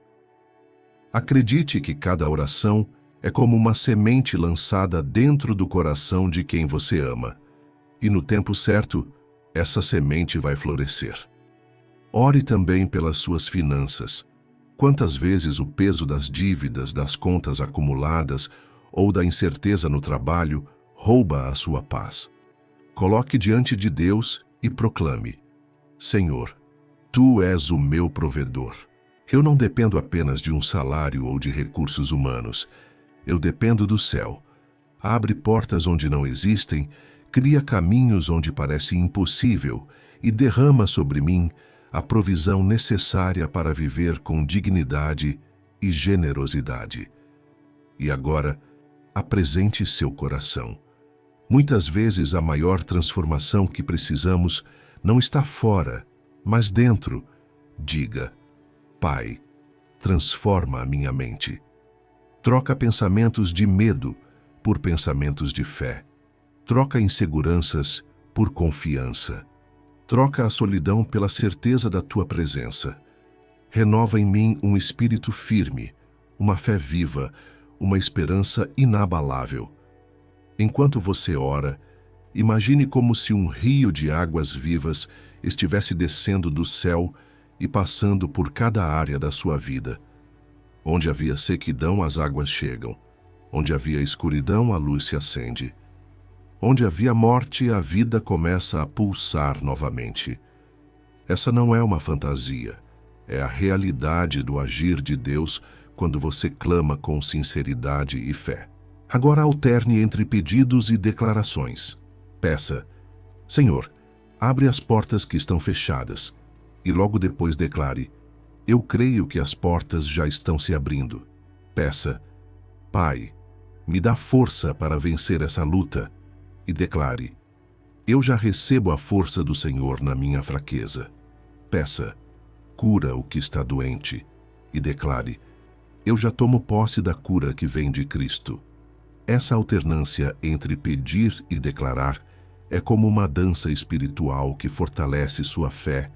Acredite que cada oração é como uma semente lançada dentro do coração de quem você ama, e no tempo certo, essa semente vai florescer. Ore também pelas suas finanças. Quantas vezes o peso das dívidas, das contas acumuladas ou da incerteza no trabalho rouba a sua paz? Coloque diante de Deus e proclame: "Senhor, Tu és o meu provedor. Eu não dependo apenas de um salário ou de recursos humanos. Eu dependo do céu. Abre portas onde não existem, cria caminhos onde parece impossível e derrama sobre mim a provisão necessária para viver com dignidade e generosidade." E agora, apresente seu coração. Muitas vezes a maior transformação que precisamos não está fora, mas dentro. Diga: "Pai, transforma a minha mente. Troca pensamentos de medo por pensamentos de fé. Troca inseguranças por confiança. Troca a solidão pela certeza da Tua presença. Renova em mim um espírito firme, uma fé viva, uma esperança inabalável." Enquanto você ora, imagine como se um rio de águas vivas estivesse descendo do céu e passando por cada área da sua vida. Onde havia sequidão, as águas chegam. Onde havia escuridão, a luz se acende. Onde havia morte, a vida começa a pulsar novamente. Essa não é uma fantasia, é a realidade do agir de Deus quando você clama com sinceridade e fé. Agora alterne entre pedidos e declarações. Peça: Senhor, abre as portas que estão fechadas. E logo depois declare: eu creio que as portas já estão se abrindo. Peça: Pai, me dá força para vencer essa luta. E declare: eu já recebo a força do Senhor na minha fraqueza. Peça: cura o que está doente. E declare: eu já tomo posse da cura que vem de Cristo. Essa alternância entre pedir e declarar é como uma dança espiritual que fortalece sua fé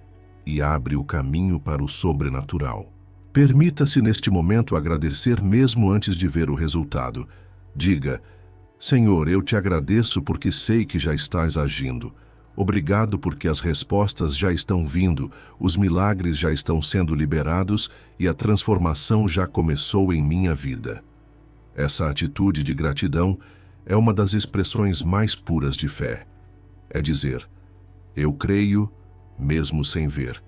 e abre o caminho para o sobrenatural. Permita-se neste momento agradecer mesmo antes de ver o resultado. Diga: Senhor, eu te agradeço porque sei que já estás agindo. Obrigado porque as respostas já estão vindo, os milagres já estão sendo liberados e a transformação já começou em minha vida. Essa atitude de gratidão é uma das expressões mais puras de fé. É dizer: eu creio, mesmo sem ver.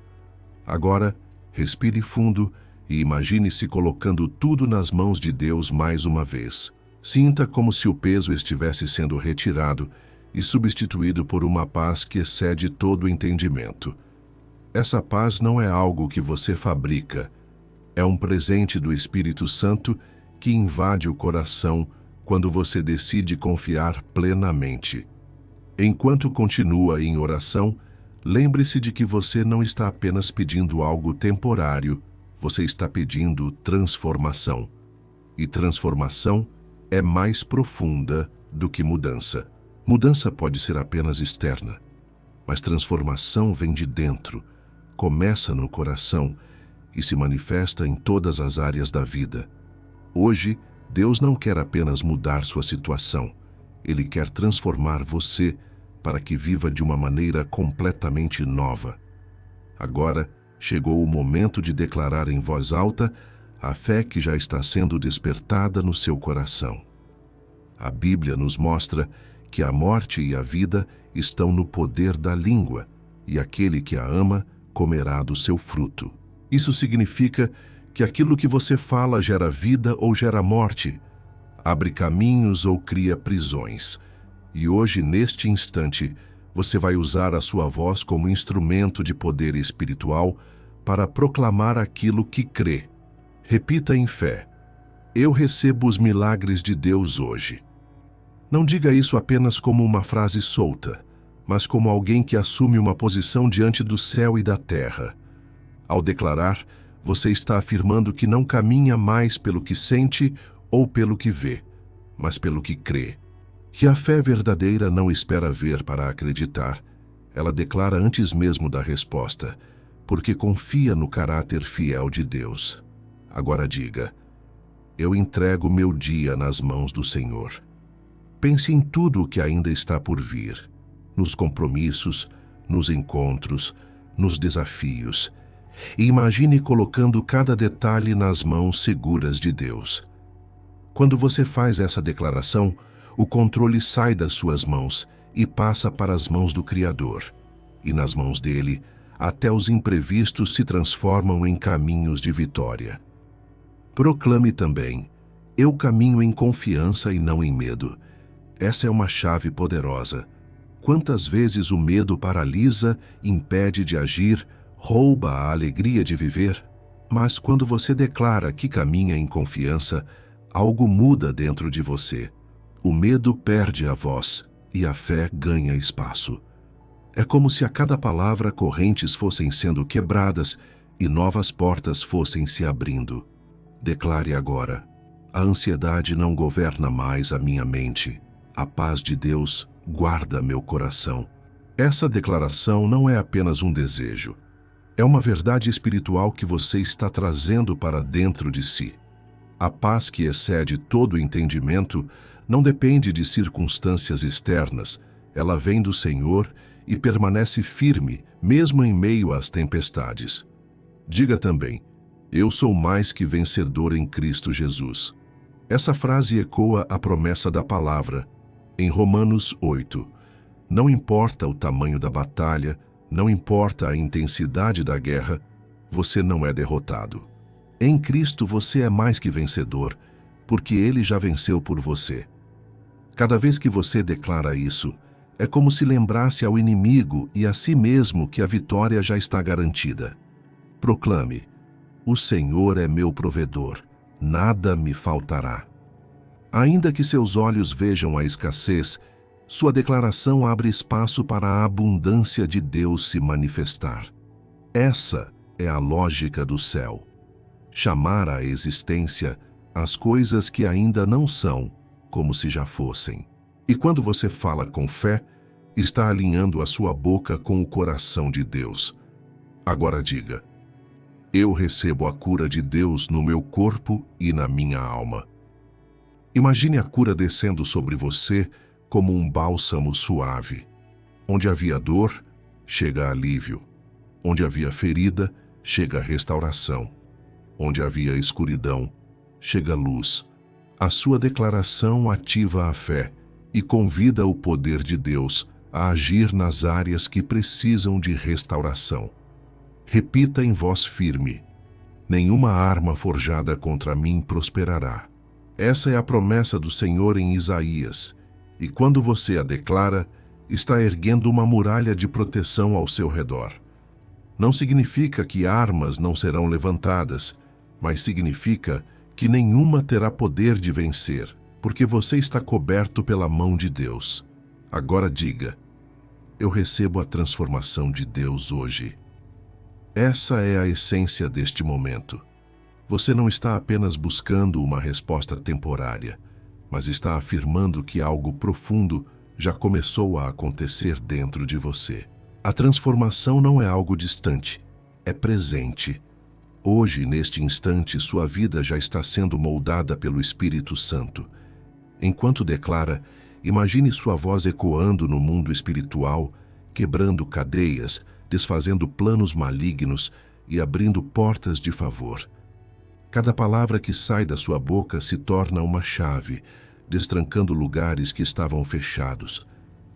Agora, respire fundo e imagine-se colocando tudo nas mãos de Deus mais uma vez. Sinta como se o peso estivesse sendo retirado e substituído por uma paz que excede todo o entendimento. Essa paz não é algo que você fabrica, é um presente do Espírito Santo que invade o coração quando você decide confiar plenamente. Enquanto continua em oração, lembre-se de que você não está apenas pedindo algo temporário, você está pedindo transformação. E transformação é mais profunda do que mudança. Mudança pode ser apenas externa, mas transformação vem de dentro, começa no coração e se manifesta em todas as áreas da vida. Hoje, Deus não quer apenas mudar sua situação, Ele quer transformar você para que viva de uma maneira completamente nova. Agora, chegou o momento de declarar em voz alta a fé que já está sendo despertada no seu coração. A Bíblia nos mostra que a morte e a vida estão no poder da língua, e aquele que a ama comerá do seu fruto. Isso significa que aquilo que você fala gera vida ou gera morte, abre caminhos ou cria prisões. E hoje, neste instante, você vai usar a sua voz como instrumento de poder espiritual para proclamar aquilo que crê. Repita em fé: eu recebo os milagres de Deus hoje. Não diga isso apenas como uma frase solta, mas como alguém que assume uma posição diante do céu e da terra. Ao declarar, você está afirmando que não caminha mais pelo que sente ou pelo que vê, mas pelo que crê. Que a fé verdadeira não espera ver para acreditar. Ela declara antes mesmo da resposta, porque confia no caráter fiel de Deus. Agora diga: eu entrego meu dia nas mãos do Senhor. Pense em tudo o que ainda está por vir, nos compromissos, nos encontros, nos desafios, e imagine colocando cada detalhe nas mãos seguras de Deus. Quando você faz essa declaração, o controle sai das suas mãos e passa para as mãos do Criador. E nas mãos dele, até os imprevistos se transformam em caminhos de vitória. Proclame também: eu caminho em confiança e não em medo. Essa é uma chave poderosa. Quantas vezes o medo paralisa, impede de agir, rouba a alegria de viver? Mas quando você declara que caminha em confiança, algo muda dentro de você. O medo perde a voz e a fé ganha espaço. É como se a cada palavra correntes fossem sendo quebradas e novas portas fossem se abrindo. Declare agora: a ansiedade não governa mais a minha mente. A paz de Deus guarda meu coração. Essa declaração não é apenas um desejo. É uma verdade espiritual que você está trazendo para dentro de si. A paz que excede todo o entendimento não depende de circunstâncias externas. Ela vem do Senhor e permanece firme, mesmo em meio às tempestades. Diga também: eu sou mais que vencedor em Cristo Jesus. Essa frase ecoa a promessa da palavra. Em Romanos 8, não importa o tamanho da batalha, não importa a intensidade da guerra, você não é derrotado. Em Cristo você é mais que vencedor, porque Ele já venceu por você. Cada vez que você declara isso, é como se lembrasse ao inimigo e a si mesmo que a vitória já está garantida. Proclame: o Senhor é meu provedor, nada me faltará. Ainda que seus olhos vejam a escassez, sua declaração abre espaço para a abundância de Deus se manifestar. Essa é a lógica do céu. Chamar à existência as coisas que ainda não são, como se já fossem. E quando você fala com fé, está alinhando a sua boca com o coração de Deus. Agora diga: eu recebo a cura de Deus no meu corpo e na minha alma. Imagine a cura descendo sobre você como um bálsamo suave. Onde havia dor, chega alívio. Onde havia ferida, chega restauração. Onde havia escuridão, chega luz. A sua declaração ativa a fé e convida o poder de Deus a agir nas áreas que precisam de restauração. Repita em voz firme: nenhuma arma forjada contra mim prosperará. Essa é a promessa do Senhor em Isaías, e quando você a declara, está erguendo uma muralha de proteção ao seu redor. Não significa que armas não serão levantadas, mas significa que nenhuma terá poder de vencer, porque você está coberto pela mão de Deus. Agora diga: eu recebo a transformação de Deus hoje. Essa é a essência deste momento. Você não está apenas buscando uma resposta temporária, mas está afirmando que algo profundo já começou a acontecer dentro de você. A transformação não é algo distante, é presente. Hoje, neste instante, sua vida já está sendo moldada pelo Espírito Santo. Enquanto declara, imagine sua voz ecoando no mundo espiritual, quebrando cadeias, desfazendo planos malignos e abrindo portas de favor. Cada palavra que sai da sua boca se torna uma chave, destrancando lugares que estavam fechados.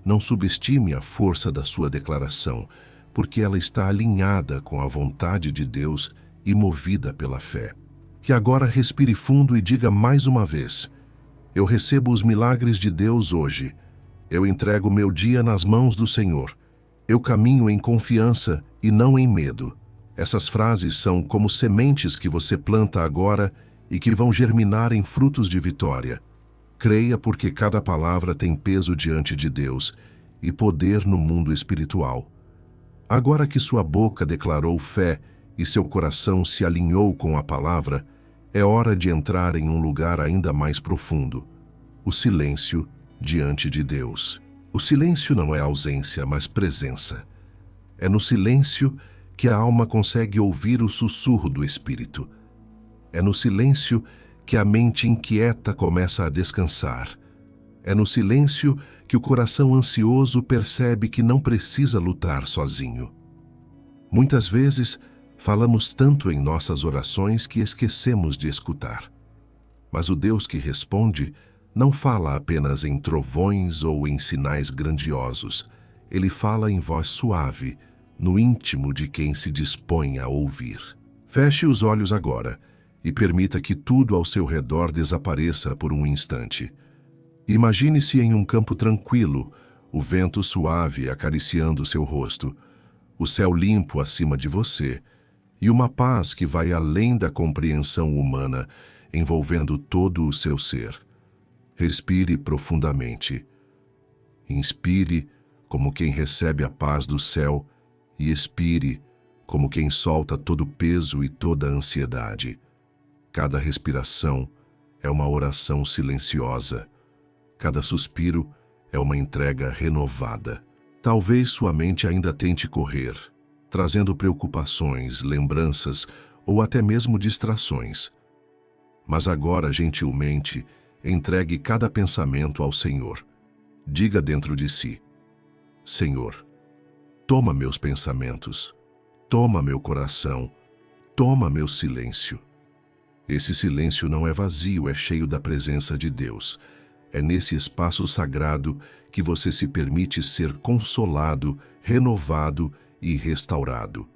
Não subestime a força da sua declaração, porque ela está alinhada com a vontade de Deus e movida pela fé. E agora respire fundo e diga mais uma vez: eu recebo os milagres de Deus hoje. Eu entrego meu dia nas mãos do Senhor. Eu caminho em confiança e não em medo. Essas frases são como sementes que você planta agora e que vão germinar em frutos de vitória. Creia, porque cada palavra tem peso diante de Deus e poder no mundo espiritual. Agora que sua boca declarou fé e seu coração se alinhou com a palavra, é hora de entrar em um lugar ainda mais profundo: o silêncio diante de Deus. O silêncio não é ausência, mas presença. É no silêncio que a alma consegue ouvir o sussurro do Espírito. É no silêncio que a mente inquieta começa a descansar. É no silêncio que o coração ansioso percebe que não precisa lutar sozinho. Muitas vezes, falamos tanto em nossas orações que esquecemos de escutar. Mas o Deus que responde não fala apenas em trovões ou em sinais grandiosos. Ele fala em voz suave, no íntimo de quem se dispõe a ouvir. Feche os olhos agora e permita que tudo ao seu redor desapareça por um instante. Imagine-se em um campo tranquilo, o vento suave acariciando seu rosto, o céu limpo acima de você e uma paz que vai além da compreensão humana, envolvendo todo o seu ser. Respire profundamente. Inspire como quem recebe a paz do céu e expire como quem solta todo o peso e toda a ansiedade. Cada respiração é uma oração silenciosa. Cada suspiro é uma entrega renovada. Talvez sua mente ainda tente correr, trazendo preocupações, lembranças ou até mesmo distrações. Mas agora, gentilmente, entregue cada pensamento ao Senhor. Diga dentro de si: Senhor, toma meus pensamentos, toma meu coração, toma meu silêncio. Esse silêncio não é vazio, é cheio da presença de Deus. É nesse espaço sagrado que você se permite ser consolado, renovado e restaurado.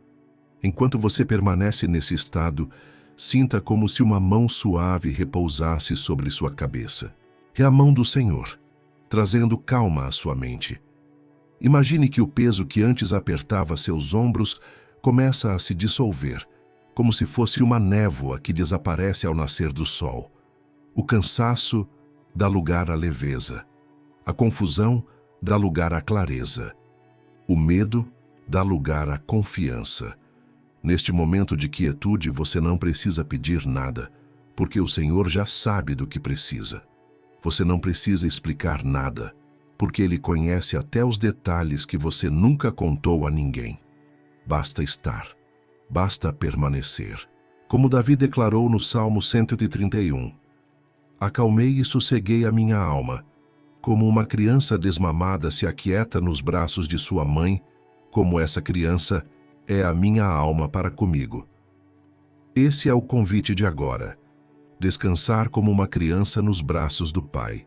Enquanto você permanece nesse estado, sinta como se uma mão suave repousasse sobre sua cabeça. É a mão do Senhor, trazendo calma à sua mente. Imagine que o peso que antes apertava seus ombros começa a se dissolver, como se fosse uma névoa que desaparece ao nascer do sol. O cansaço dá lugar à leveza. A confusão dá lugar à clareza. O medo dá lugar à confiança. Neste momento de quietude, você não precisa pedir nada, porque o Senhor já sabe do que precisa. Você não precisa explicar nada, porque Ele conhece até os detalhes que você nunca contou a ninguém. Basta estar, basta permanecer. Como Davi declarou no Salmo 131, acalmei e sosseguei a minha alma, como uma criança desmamada se aquieta nos braços de sua mãe, como essa criança é a minha alma para comigo. Esse é o convite de agora. Descansar como uma criança nos braços do Pai.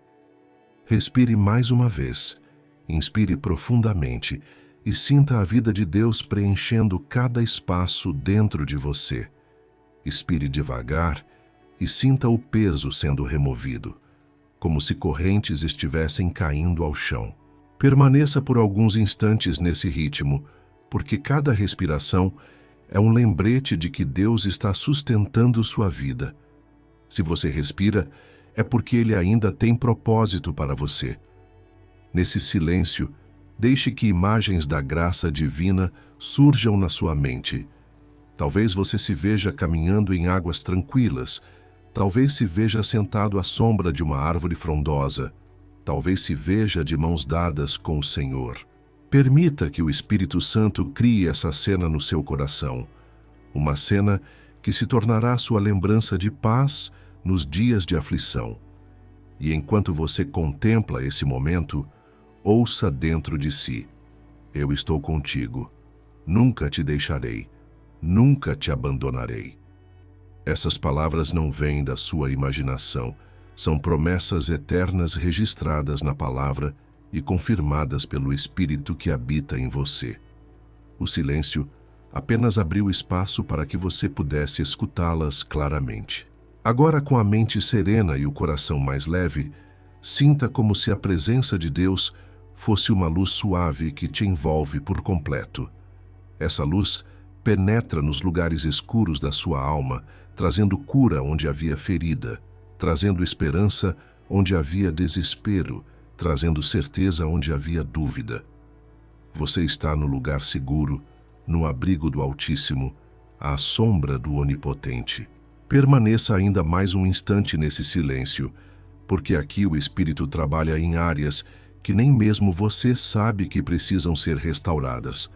Respire mais uma vez, inspire profundamente e sinta a vida de Deus preenchendo cada espaço dentro de você. Expire devagar e sinta o peso sendo removido, como se correntes estivessem caindo ao chão. Permaneça por alguns instantes nesse ritmo, porque cada respiração é um lembrete de que Deus está sustentando sua vida. Se você respira, é porque Ele ainda tem propósito para você. Nesse silêncio, deixe que imagens da graça divina surjam na sua mente. Talvez você se veja caminhando em águas tranquilas, talvez se veja sentado à sombra de uma árvore frondosa, talvez se veja de mãos dadas com o Senhor. Permita que o Espírito Santo crie essa cena no seu coração, uma cena que se tornará sua lembrança de paz nos dias de aflição. E enquanto você contempla esse momento, ouça dentro de si: eu estou contigo, nunca te deixarei, nunca te abandonarei. Essas palavras não vêm da sua imaginação, são promessas eternas registradas na palavra e confirmadas pelo Espírito que habita em você. O silêncio apenas abriu espaço para que você pudesse escutá-las claramente. Agora, com a mente serena e o coração mais leve, sinta como se a presença de Deus fosse uma luz suave que te envolve por completo. Essa luz penetra nos lugares escuros da sua alma, trazendo cura onde havia ferida, trazendo esperança onde havia desespero, trazendo certeza onde havia dúvida. Você está no lugar seguro, no abrigo do Altíssimo, à sombra do Onipotente. Permaneça ainda mais um instante nesse silêncio, porque aqui o Espírito trabalha em áreas que nem mesmo você sabe que precisam ser restauradas.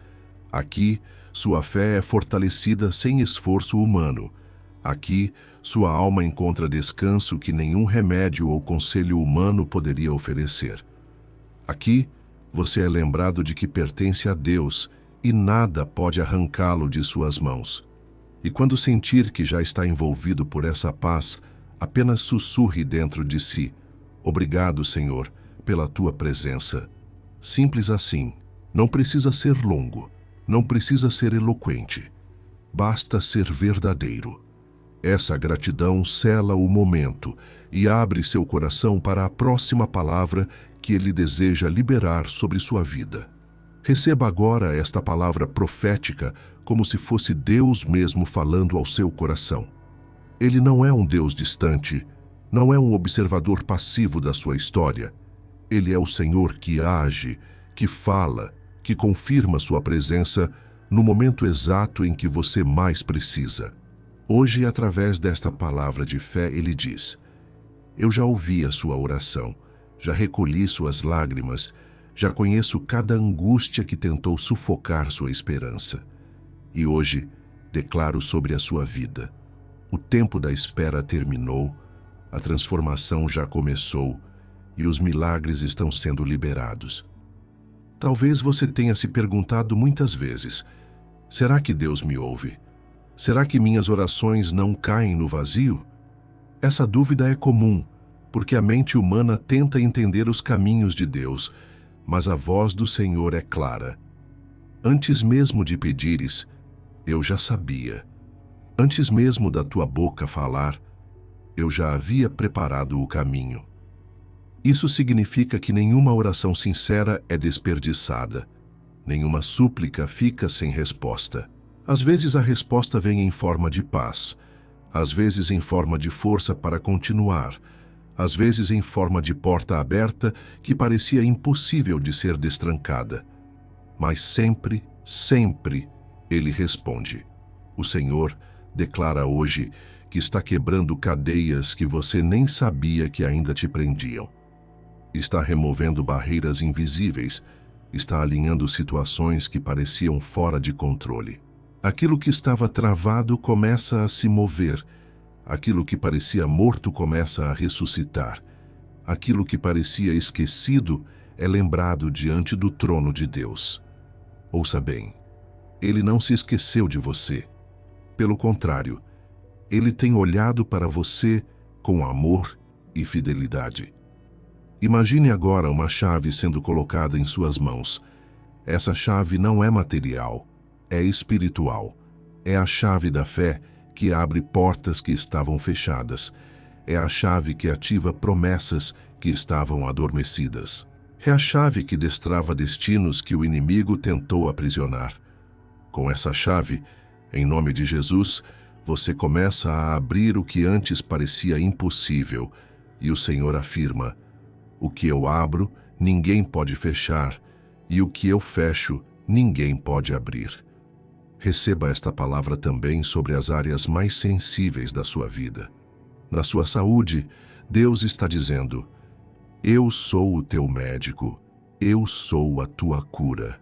Aqui, sua fé é fortalecida sem esforço humano. Aqui, sua alma encontra descanso que nenhum remédio ou conselho humano poderia oferecer. Aqui, você é lembrado de que pertence a Deus e nada pode arrancá-lo de suas mãos. E quando sentir que já está envolvido por essa paz, apenas sussurre dentro de si: obrigado, Senhor, pela tua presença. Simples assim. Não precisa ser longo, não precisa ser eloquente. Basta ser verdadeiro. Essa gratidão sela o momento e abre seu coração para a próxima palavra que Ele deseja liberar sobre sua vida. Receba agora esta palavra profética como se fosse Deus mesmo falando ao seu coração. Ele não é um Deus distante, não é um observador passivo da sua história. Ele é o Senhor que age, que fala, que confirma sua presença no momento exato em que você mais precisa. Hoje, através desta palavra de fé, Ele diz: eu já ouvi a sua oração, já recolhi suas lágrimas, já conheço cada angústia que tentou sufocar sua esperança. E hoje, declaro sobre a sua vida: o tempo da espera terminou, a transformação já começou e os milagres estão sendo liberados. Talvez você tenha se perguntado muitas vezes: será que Deus me ouve? Será que minhas orações não caem no vazio? Essa dúvida é comum, porque a mente humana tenta entender os caminhos de Deus, mas a voz do Senhor é clara. Antes mesmo de pedires, Eu já sabia. Antes mesmo da tua boca falar, eu já havia preparado o caminho. Isso significa que nenhuma oração sincera é desperdiçada. Nenhuma súplica fica sem resposta. Às vezes a resposta vem em forma de paz, às vezes em forma de força para continuar, às vezes em forma de porta aberta que parecia impossível de ser destrancada. Mas sempre, sempre, Ele responde. O Senhor declara hoje que está quebrando cadeias que você nem sabia que ainda te prendiam. Está removendo barreiras invisíveis, está alinhando situações que pareciam fora de controle. Aquilo que estava travado começa a se mover, aquilo que parecia morto começa a ressuscitar, aquilo que parecia esquecido é lembrado diante do trono de Deus. Ouça bem, Ele não se esqueceu de você. Pelo contrário, Ele tem olhado para você com amor e fidelidade. Imagine agora uma chave sendo colocada em suas mãos. Essa chave não é material, é espiritual. É a chave da fé que abre portas que estavam fechadas. É a chave que ativa promessas que estavam adormecidas. É a chave que destrava destinos que o inimigo tentou aprisionar. Com essa chave, em nome de Jesus, você começa a abrir o que antes parecia impossível. E o Senhor afirma: o que eu abro, ninguém pode fechar, e o que eu fecho, ninguém pode abrir. Receba esta palavra também sobre as áreas mais sensíveis da sua vida. Na sua saúde, Deus está dizendo: eu sou o teu médico, eu sou a tua cura.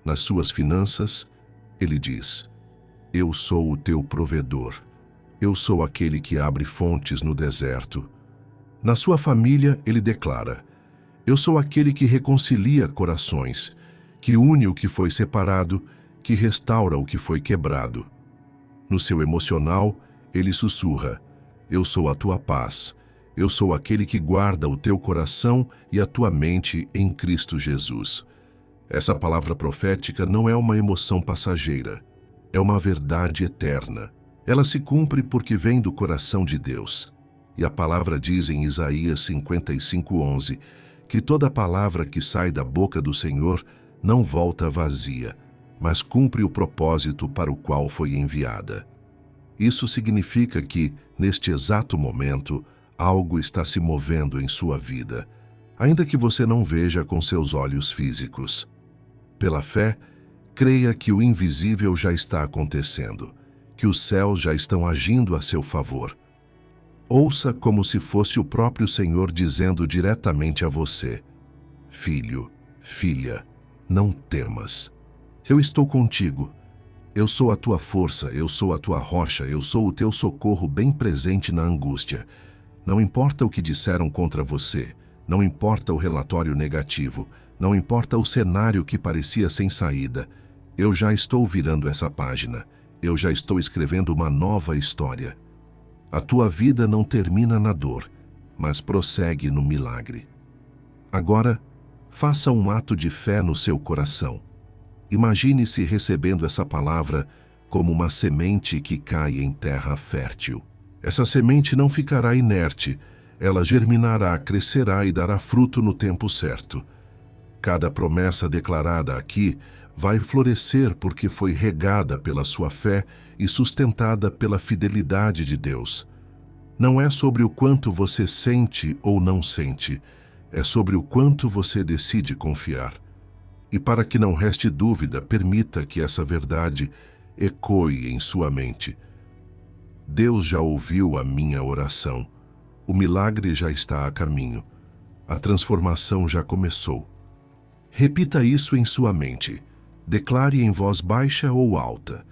Nas suas finanças, Ele diz: eu sou o teu provedor, eu sou aquele que abre fontes no deserto. Na sua família, Ele declara: eu sou aquele que reconcilia corações, que une o que foi separado, que restaura o que foi quebrado. No seu emocional, Ele sussurra: eu sou a tua paz, eu sou aquele que guarda o teu coração e a tua mente em Cristo Jesus. Essa palavra profética não é uma emoção passageira, é uma verdade eterna. Ela se cumpre porque vem do coração de Deus. E a palavra diz em Isaías 55:11 que toda palavra que sai da boca do Senhor não volta vazia, mas cumpre o propósito para o qual foi enviada. Isso significa que, neste exato momento, algo está se movendo em sua vida, ainda que você não veja com seus olhos físicos. Pela fé, creia que o invisível já está acontecendo, que os céus já estão agindo a seu favor. Ouça como se fosse o próprio Senhor dizendo diretamente a você: filho, filha, não temas. Eu estou contigo. Eu sou a tua força, eu sou a tua rocha, eu sou o teu socorro bem presente na angústia. Não importa o que disseram contra você, não importa o relatório negativo, não importa o cenário que parecia sem saída. Eu já estou virando essa página. Eu já estou escrevendo uma nova história. A tua vida não termina na dor, mas prossegue no milagre. Agora, faça um ato de fé no seu coração. Imagine-se recebendo essa palavra como uma semente que cai em terra fértil. Essa semente não ficará inerte, ela germinará, crescerá e dará fruto no tempo certo. Cada promessa declarada aqui vai florescer porque foi regada pela sua fé e sustentada pela fidelidade de Deus. Não é sobre o quanto você sente ou não sente, é sobre o quanto você decide confiar. E para que não reste dúvida, permita que essa verdade ecoe em sua mente. Deus já ouviu a minha oração. O milagre já está a caminho. A transformação já começou. Repita isso em sua mente. Declare em voz baixa ou alta,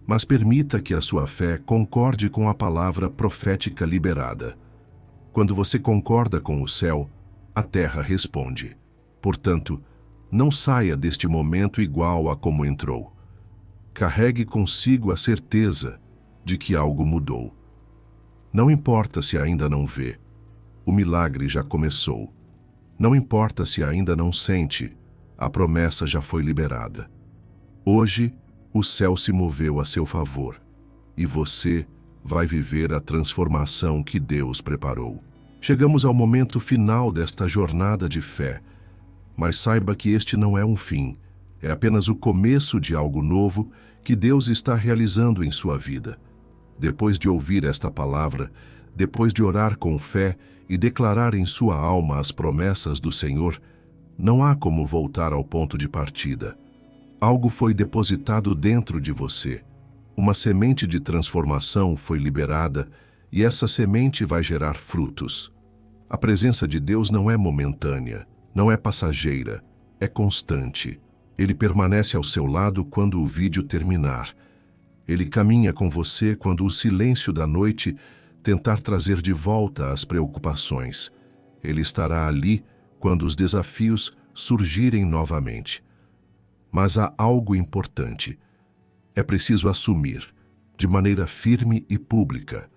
mas permita que a sua fé concorde com a palavra profética liberada. Quando você concorda com o céu, a terra responde. Portanto, não saia deste momento igual a como entrou. Carregue consigo a certeza de que algo mudou. Não importa se ainda não vê, o milagre já começou. Não importa se ainda não sente, a promessa já foi liberada. Hoje, O céu se moveu a seu favor, e você vai viver a transformação que Deus preparou. Chegamos ao momento final desta jornada de fé, mas saiba que este não é um fim, é apenas o começo de algo novo que Deus está realizando em sua vida. Depois de ouvir esta palavra, depois de orar com fé e declarar em sua alma as promessas do Senhor, não há como voltar ao ponto de partida. Algo foi depositado dentro de você. Uma semente de transformação foi liberada e essa semente vai gerar frutos. A presença de Deus não é momentânea, não é passageira, é constante. Ele permanece ao seu lado quando o vídeo terminar. Ele caminha com você quando o silêncio da noite tentar trazer de volta as preocupações. Ele estará ali quando os desafios surgirem novamente. Mas há algo importante. É preciso assumir, de maneira firme e pública,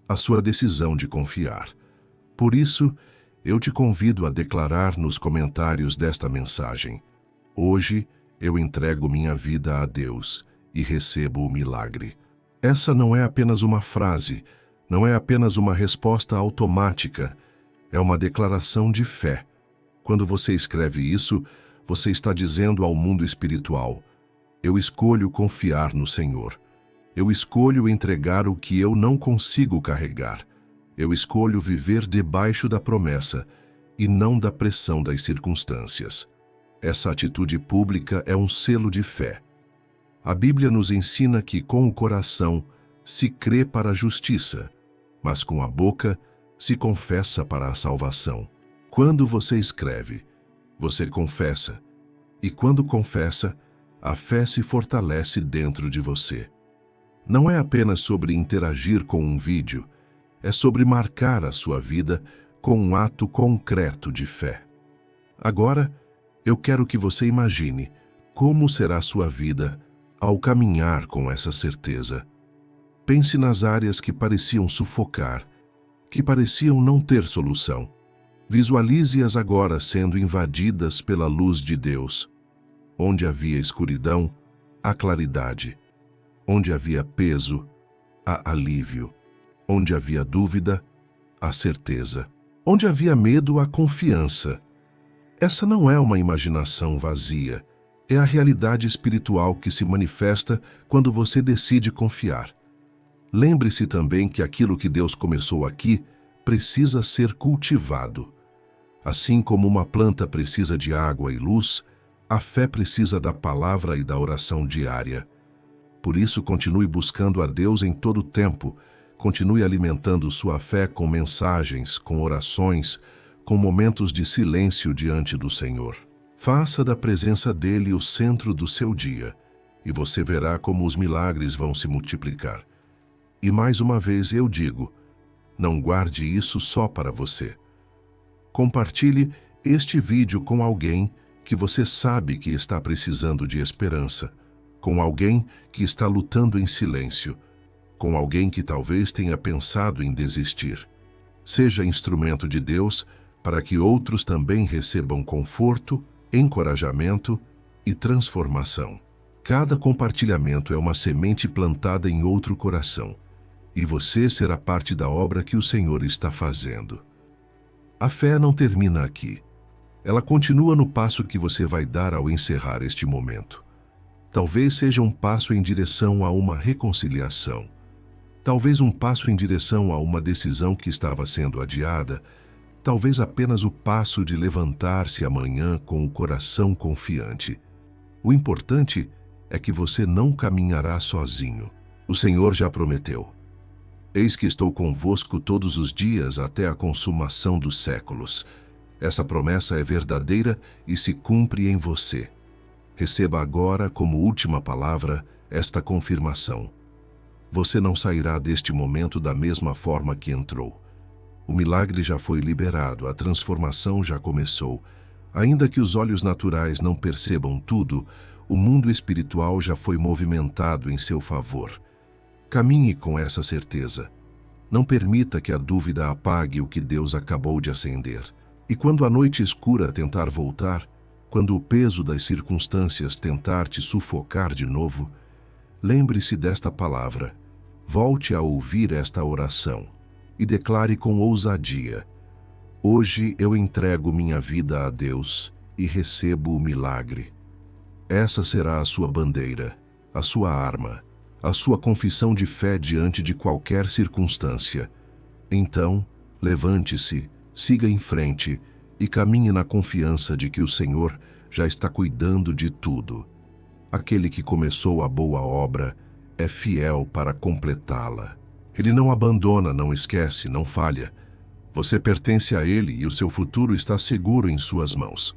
a sua decisão de confiar. Por isso, eu te convido a declarar nos comentários desta mensagem: hoje eu entrego minha vida a Deus e recebo o milagre. Essa não é apenas uma frase, não é apenas uma resposta automática, é uma declaração de fé. Quando você escreve isso, você está dizendo ao mundo espiritual: eu escolho confiar no Senhor. Eu escolho entregar o que eu não consigo carregar. Eu escolho viver debaixo da promessa e não da pressão das circunstâncias. Essa atitude pública é um selo de fé. A Bíblia nos ensina que com o coração se crê para a justiça, mas com a boca se confessa para a salvação. Quando você escreve, você confessa, e quando confessa, a fé se fortalece dentro de você. Não é apenas sobre interagir com um vídeo, é sobre marcar a sua vida com um ato concreto de fé. Agora, eu quero que você imagine como será sua vida ao caminhar com essa certeza. Pense nas áreas que pareciam sufocar, que pareciam não ter solução. Visualize-as agora sendo invadidas pela luz de Deus. Onde havia escuridão, há claridade. Onde havia peso, há alívio. Onde havia dúvida, há certeza. Onde havia medo, há confiança. Essa não é uma imaginação vazia. É a realidade espiritual que se manifesta quando você decide confiar. Lembre-se também que aquilo que Deus começou aqui precisa ser cultivado. Assim como uma planta precisa de água e luz, a fé precisa da palavra e da oração diária. Por isso, continue buscando a Deus em todo o tempo. Continue alimentando sua fé com mensagens, com orações, com momentos de silêncio diante do Senhor. Faça da presença dele o centro do seu dia, e você verá como os milagres vão se multiplicar. E mais uma vez eu digo, não guarde isso só para você. Compartilhe este vídeo com alguém que você sabe que está precisando de esperança, com alguém que está lutando em silêncio, com alguém que talvez tenha pensado em desistir. Seja instrumento de Deus para que outros também recebam conforto, encorajamento e transformação. Cada compartilhamento é uma semente plantada em outro coração, e você será parte da obra que o Senhor está fazendo. A fé não termina aqui. Ela continua no passo que você vai dar ao encerrar este momento. Talvez seja um passo em direção a uma reconciliação. Talvez um passo em direção a uma decisão que estava sendo adiada. Talvez apenas o passo de levantar-se amanhã com o coração confiante. O importante é que você não caminhará sozinho. O Senhor já prometeu: eis que estou convosco todos os dias até a consumação dos séculos. Essa promessa é verdadeira e se cumpre em você. Receba agora, como última palavra, esta confirmação. Você não sairá deste momento da mesma forma que entrou. O milagre já foi liberado, a transformação já começou. Ainda que os olhos naturais não percebam tudo, o mundo espiritual já foi movimentado em seu favor. Caminhe com essa certeza. Não permita que a dúvida apague o que Deus acabou de acender. E quando a noite escura tentar voltar, quando o peso das circunstâncias tentar te sufocar de novo, lembre-se desta palavra, volte a ouvir esta oração e declare com ousadia: hoje eu entrego minha vida a Deus e recebo o milagre. Essa será a sua bandeira, a sua arma, a sua confissão de fé diante de qualquer circunstância. Então, levante-se, siga em frente e caminhe na confiança de que o Senhor já está cuidando de tudo. Aquele que começou a boa obra é fiel para completá-la. Ele não abandona, não esquece, não falha. Você pertence a Ele e o seu futuro está seguro em suas mãos.